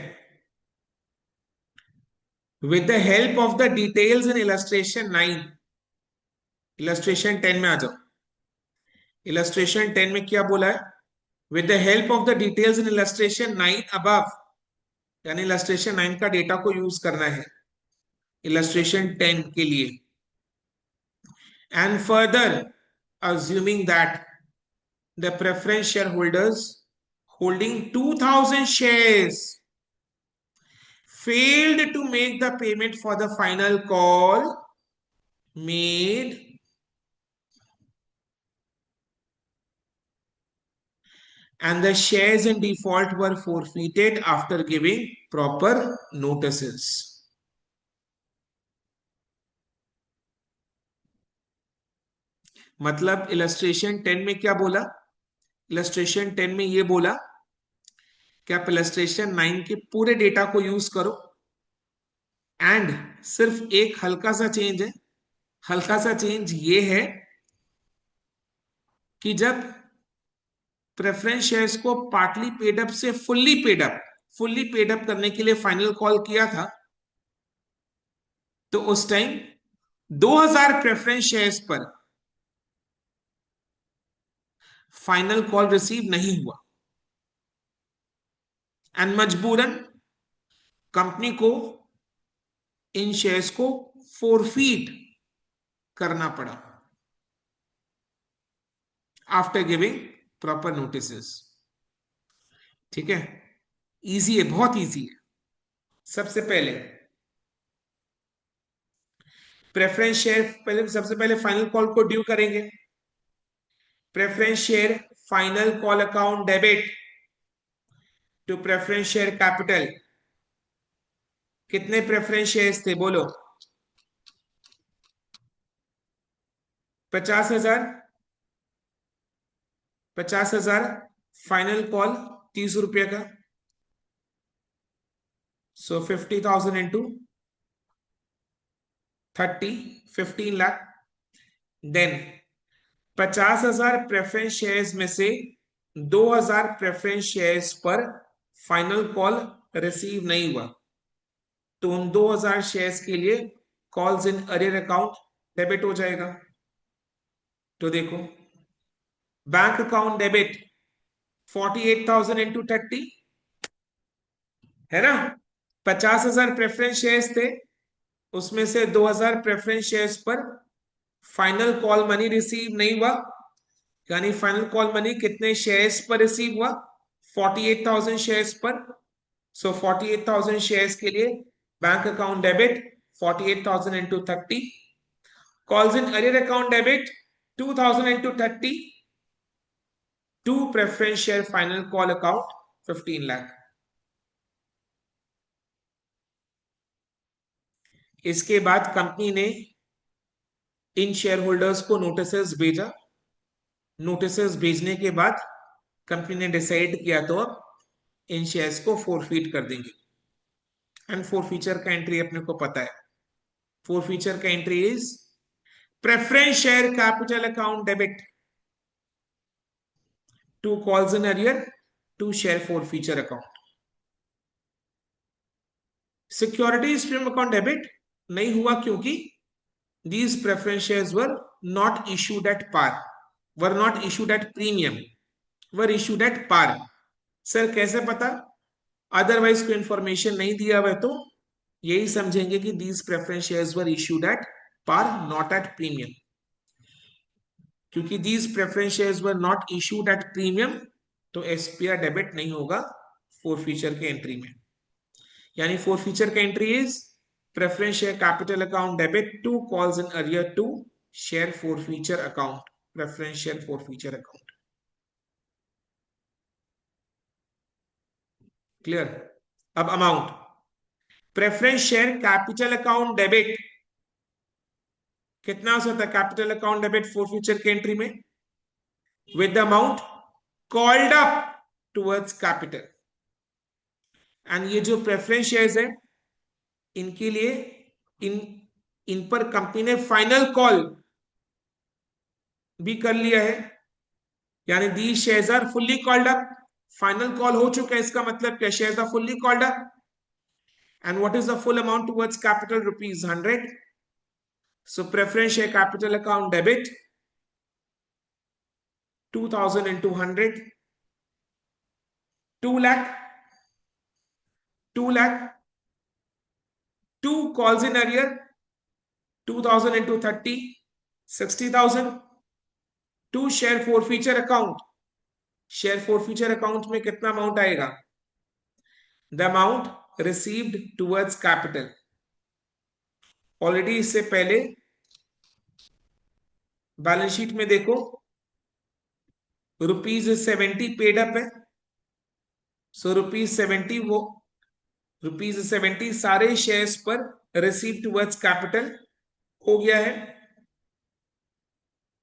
With the help of the details in illustration 9, illustration 10 में आ जाओ। इलस्ट्रेशन 10 में क्या बोला है? With the help of the details in illustration 9 above, यानी इलस्ट्रेशन 9 का डेटा को यूज करना है इलस्ट्रेशन 10 के लिए। And further assuming that the preference shareholders holding 2,000 shares failed to make the payment for the final call made and the shares in default were forfeited after giving proper notices. मतलब illustration 10 में क्या बोला? Illustration 10 में ये बोला कि आप illustration 9 के पूरे डेटा को यूज करो, एंड सिर्फ एक हल्का सा चेंज है। हल्का सा चेंज ये है कि जब प्रेफरेंस शेयर्स को पार्टली पेड अप से फुल्ली पेड अप करने के लिए फाइनल कॉल किया था, तो उस टाइम 2,000 प्रेफरेंस शेयर्स पर फाइनल कॉल रिसीव नहीं हुआ, एंड मजबूरन कंपनी को इन शेयर्स को फोरफीट करना पड़ा आफ्टर गिविंग प्रॉपर नोटिसेस। ठीक है, इजी है, बहुत इजी है। सबसे पहले प्रेफरेंस शेयर, सबसे पहले फाइनल कॉल को ड्यू करेंगे। Preference share final call account debit to preference share capital. कितने प्रेफरेंस शेयर्स थे बोलो? 50,000। 50,000 फाइनल कॉल 30 रुपये का, so 50,000 into 30, 15 lakh. Then 50,000 preference shares में से 2,000 प्रेफरेंस शेयर्स पर फाइनल कॉल रिसीव नहीं हुआ, तो उन 2000 शेयर्स के लिए calls in arrear account debit हो जाएगा। तो देखो, बैंक अकाउंट डेबिट 48,000 इंटू 30 है ना। 50,000 प्रेफरेंस शेयर्स थे, उसमें से 2000 प्रेफरेंस शेयर्स पर फाइनल कॉल मनी रिसीव नहीं हुआ, यानी फाइनल कॉल मनी कितने शेयर्स पर रिसीव हुआ, 48,000 शेयर्स पर। सो 48,000 शेयर्स के लिए bank account debit 48,000 into 30, calls in arrear account debit 2,000 into 30, to preference share final call account 15 lakh. इसके बाद कंपनी ने इन शेयर होल्डर्स को नोटिस भेजा। नोटिस भेजने के बाद कंपनी ने डिसाइड किया तो अब इन शेयर्स को फोरफीट कर देंगे। एंड फोर फीचर का एंट्री अपने को पता है। फोर फीचर का entry is preference share capital account debit, to calls in arrear, to share forfeiture account. Securities premium account debit नहीं हुआ क्योंकि these preference shares were not issued at par, were not issued at premium, were issued at par। Sir कैसे पता, otherwise कोई information नहीं दिया हुआ तो यही समझेंगे कि these preference shares were issued at par not at premium, क्योंकि these preference shares were not issued at premium तो एसपीआर डेबिट नहीं होगा फोर फीचर के एंट्री में। यानी फोर फीचर का entry is preference share capital account debit, to calls in arrear, to share forfeiture account, preference share forfeiture account. Clear. अब amount, preference share capital account debit कितना हो सकता है, capital account debit forfeiture के entry में with the amount called up towards capital. And ये जो preference shares है इनके लिए इन इन पर कंपनी ने फाइनल कॉल भी कर लिया है, यानी the shares are fully called up. Final call हो चुका है, इसका मतलब क्या, shares are fully called up. And what is the full amount towards capital, ₹100। So preference share capital account debit 2,000 into 100, 2 lakh, 2 lakh, two calls in arrear 2,000 into 30, 60,000, to share forfeiture account. Share forfeiture account में कितना amount आएगा, the amount received towards capital. Already इससे पहले balance sheet में देखो ₹70 paid up है। सो ₹70, वो ₹70 सारे शेयर्स पर रिसीव टुवर्ड्स कैपिटल हो गया है।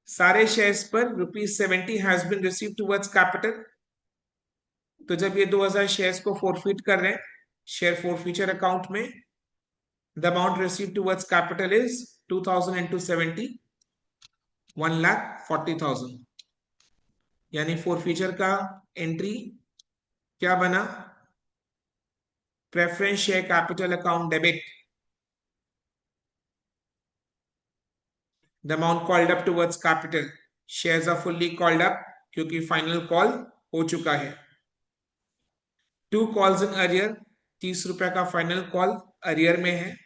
सारे शेयर्स पर ₹70 has been receive towards capital. तो जब ये 2000 शेयर्स को फोरफीट कर रहे हैं शेयर फोर फीचर अकाउंट में, the amount receive towards capital is 2,000 into 70, 1,40,000। यानी फोर फीचर का एंट्री क्या बना, preference share capital account debit, the amount called up towards capital, shares are fully called up क्योंकि final call हो चुका है। To calls in arrear, ₹30 का final call arrear में है।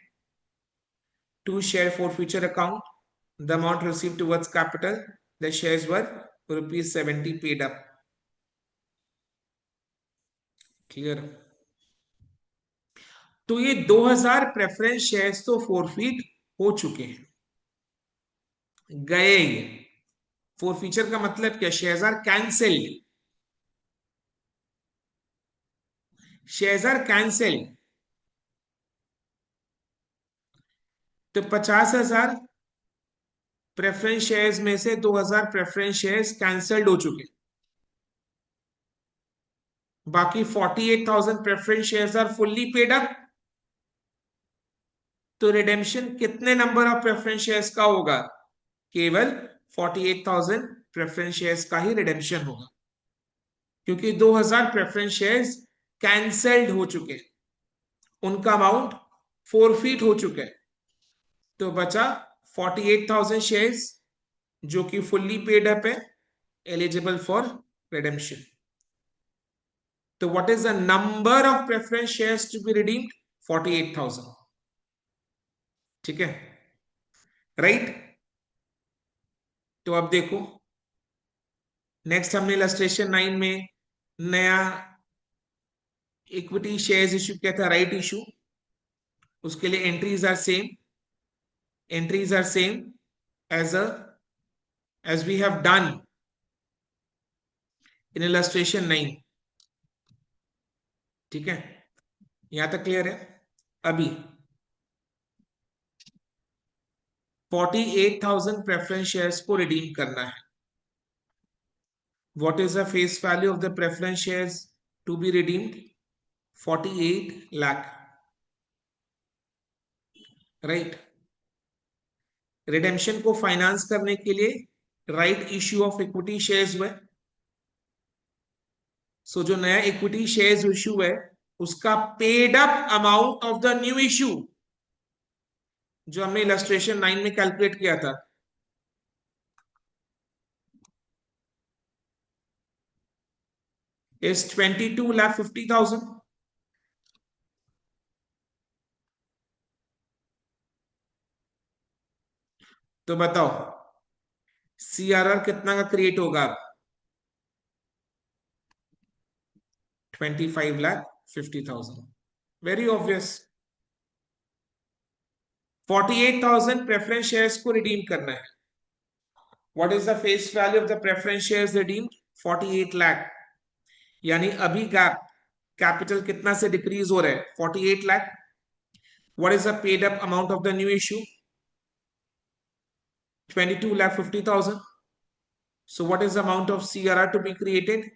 To share forfeiture account, the amount receive towards capital, the shares were ₹70 paid up. Clear. तो ये 2000 preference shares तो फोरफीट हो चुके हैं, गए। ये फोर फीचर का मतलब क्या, shares are cancelled, shares are cancelled. तो 50,000 प्रेफरेंस शेयर्स में से 2000 प्रेफरेंस शेयर्स कैंसिल्ड हो चुके, बाकी 48,000 preference shares are fully paid up. तो रिडेम्पशन कितने नंबर ऑफ प्रेफरेंस शेयर्स का होगा, केवल 48,000 प्रेफरेंस शेयर्स का ही रिडेम्पशन होगा, क्योंकि 2000 प्रेफरेंस शेयर्स कैंसिल्ड हो चुके, उनका अमाउंट फोरफीट हो चुका है, तो बचा 48,000 शेयर्स जो कि फुल्ली पेड अप है, एलिजिबल फॉर रिडेम्पशन। तो what is the number of preference shares to be redeemed? 48,000। ठीक है, राइट। तो अब देखो, नेक्स्ट हमने इलस्ट्रेशन 9 में नया इक्विटी शेयर्स इशू किया था, राइट इशू। उसके लिए entries are same, entries are same as a as we have done in illustration 9। ठीक है, यहां तक क्लियर है। अभी 48,000 प्रेफरेंस शेयर्स को रिडीम करना है। What is the face value of the preference shares to be redeemed? 48 lakh, right. Redemption को फाइनेंस करने के लिए right issue of equity shares हुए। सो जो नया इक्विटी शेयर्स इश्यू है उसका paid up amount of the new issue जो हमने इलस्ट्रेशन 9 में कैलकुलेट किया था, is 22,50,000। तो बताओ सीआरआर कितना का क्रिएट होगा? 25,50,000। Very obvious. 48,000 प्रेफरेंस शेयर्स को रिडीम करना है। What is the face value of the preference shares redeemed? 48 lakh. यानी अभी गैप कैपिटल कितना से डिक्रीज हो रहा है? 48 lakh. What is the paid up amount of the new issue? 22,50,000। So what is the amount of CRR to be created?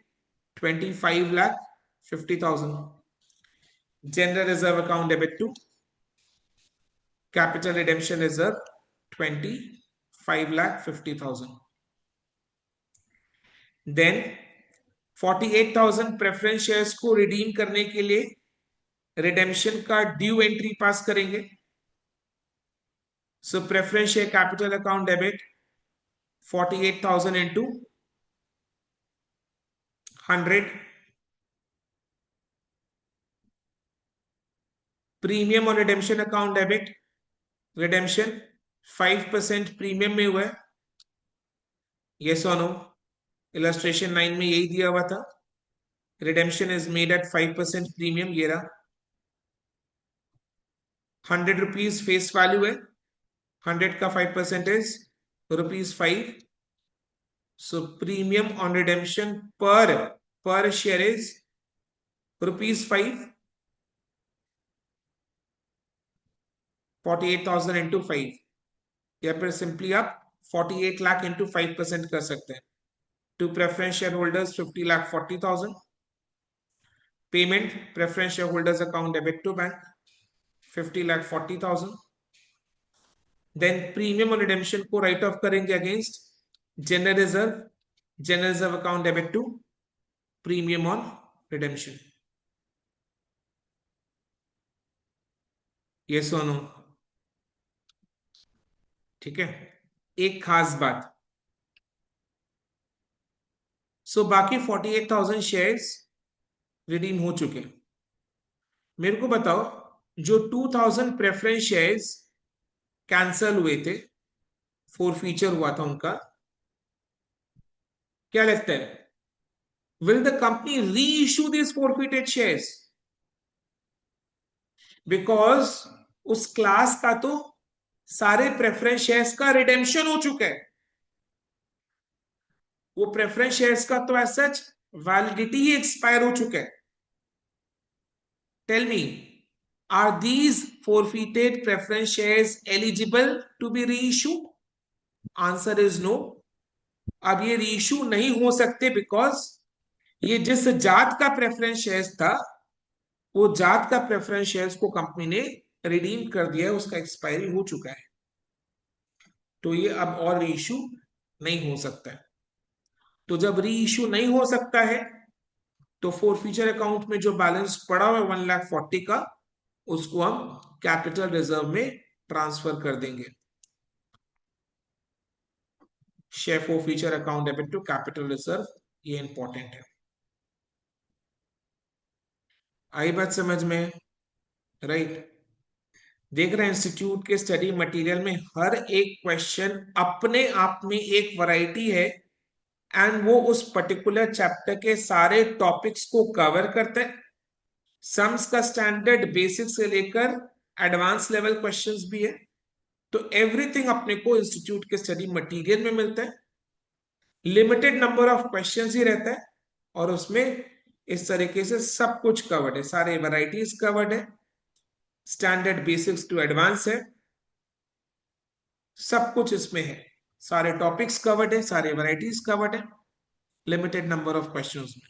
25,50,000. General reserve account debit to capital redemption reserve 25,50,000. Then 48,000 preference shares को redeem करने के लिए redemption का due entry pass करेंगे। So preference share capital account debit 48,000 into 100। Premium और redemption account debit, redemption 5% premium में हुआ है, यस और नो? इलस्ट्रेशन 9 में यही दिया हुआ था, redemption is made at 5% premium. ये रहा 100 रुपीज फेस वैल्यू है, 100 का 5% is ₹5। So premium on redemption पर शेयर इज ₹5। 48,000 इंटू 5, या फिर सिंपली आप 48 लाख इंटू 5% कर सकते हैं। To preference share holders 50,40,000। Payment preference share holders account debit to bank 50,40,000। Then premium और रिडेम्पशन को राइट ऑफ करेंगे against general reserve, general reserve account debit to premium on redemption. ये सोनो, ठीक है। एक खास बात, सो बाकी 48,000 शेयर्स रिडीम हो चुके। मेरे को बताओ जो 2,000 प्रेफरेंस शेयर्स कैंसल हुए थे, फोर फीचर हुआ था उनका, क्या लगता है will the company reissue these forfeited shares? Because उस क्लास का तो सारे प्रेफरेंस शेयर्स का रिडेम्पशन हो चुका है, वो प्रेफरेंस शेयर्स का तो एज सच वैलिडिटी ही एक्सपायर हो चुका है। Tell me, are these forfeited preference shares eligible to be reissued? Answer is no. अब ये रीइश्यू नहीं हो सकते बिकॉज ये जिस जात का प्रेफरेंस शेयर्स था वो जात का प्रेफरेंस शेयर्स को कंपनी ने रिडीम कर दिया है, उसका एक्सपायरी हो चुका है, तो ये अब और रीइश्यू नहीं हो सकता है। तो जब रीइश्यू नहीं हो सकता है तो फोर फ्यूचर अकाउंट में जो बैलेंस पड़ा हुआ है 1,40,000 का, उसको हम कैपिटल रिजर्व में ट्रांसफर कर देंगे। Share forfeiture account debit to capital reserve, ये इंपॉर्टेंट है। आई बात समझ में? राइट। देख रहे हैं इंस्टीट्यूट के स्टडी मटेरियल में हर एक क्वेश्चन अपने आप में एक वैरायटी है, एंड वो उस पर्टिकुलर चैप्टर के सारे टॉपिक्स को कवर करते हैं। सम्स का स्टैंडर्ड बेसिक से लेकर एडवांस लेवल क्वेश्चंस भी है। तो एवरीथिंग अपने को इंस्टीट्यूट के स्टडी मटेरियल में मिलता है। लिमिटेड नंबर ऑफ क्वेश्चंस ही रहता है, और उसमें इस तरीके से सब कुछ कवर्ड है, सारे वैरायटीज कवर्ड है, स्टैंडर्ड बेसिक्स टू एडवांस है, सब कुछ इसमें है। सारे टॉपिक्स कवर्ड है, सारे वैरायटीज कवर्ड है, लिमिटेड नंबर ऑफ क्वेश्चंस में।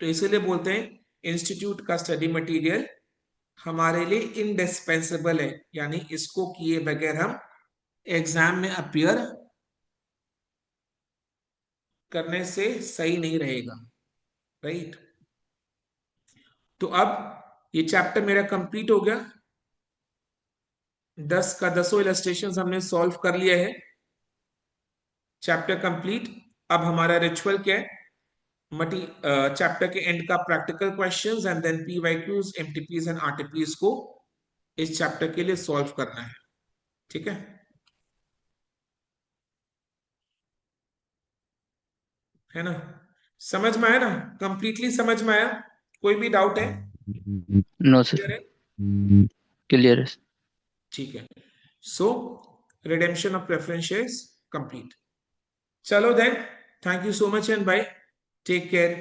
तो इसीलिए बोलते हैं इंस्टीट्यूट का स्टडी मटेरियल हमारे लिए इंडिस्पेंसेबल है, यानी इसको किए बगैर हम एग्जाम में अपीयर करने से सही नहीं रहेगा। राइट। तो अब ये चैप्टर मेरा कंप्लीट हो गया। 10 का 10 इलस्ट्रेशन हमने सॉल्व कर लिया है। Chapter complete. अब हमारा रिचुअल क्या है? मटी चैप्टर के एंड का practical questions and then PYQs, MTPs and RTPs को इस चैप्टर के लिए सॉल्व करना है। ठीक है। है ना? समझ में आया ना? कंप्लीटली समझ में आया? कोई भी डाउट है? No clear sir. है? क्लियर है। ठीक है। So redemption of preference shares complete. चलो then, thank you so much and bye, take care.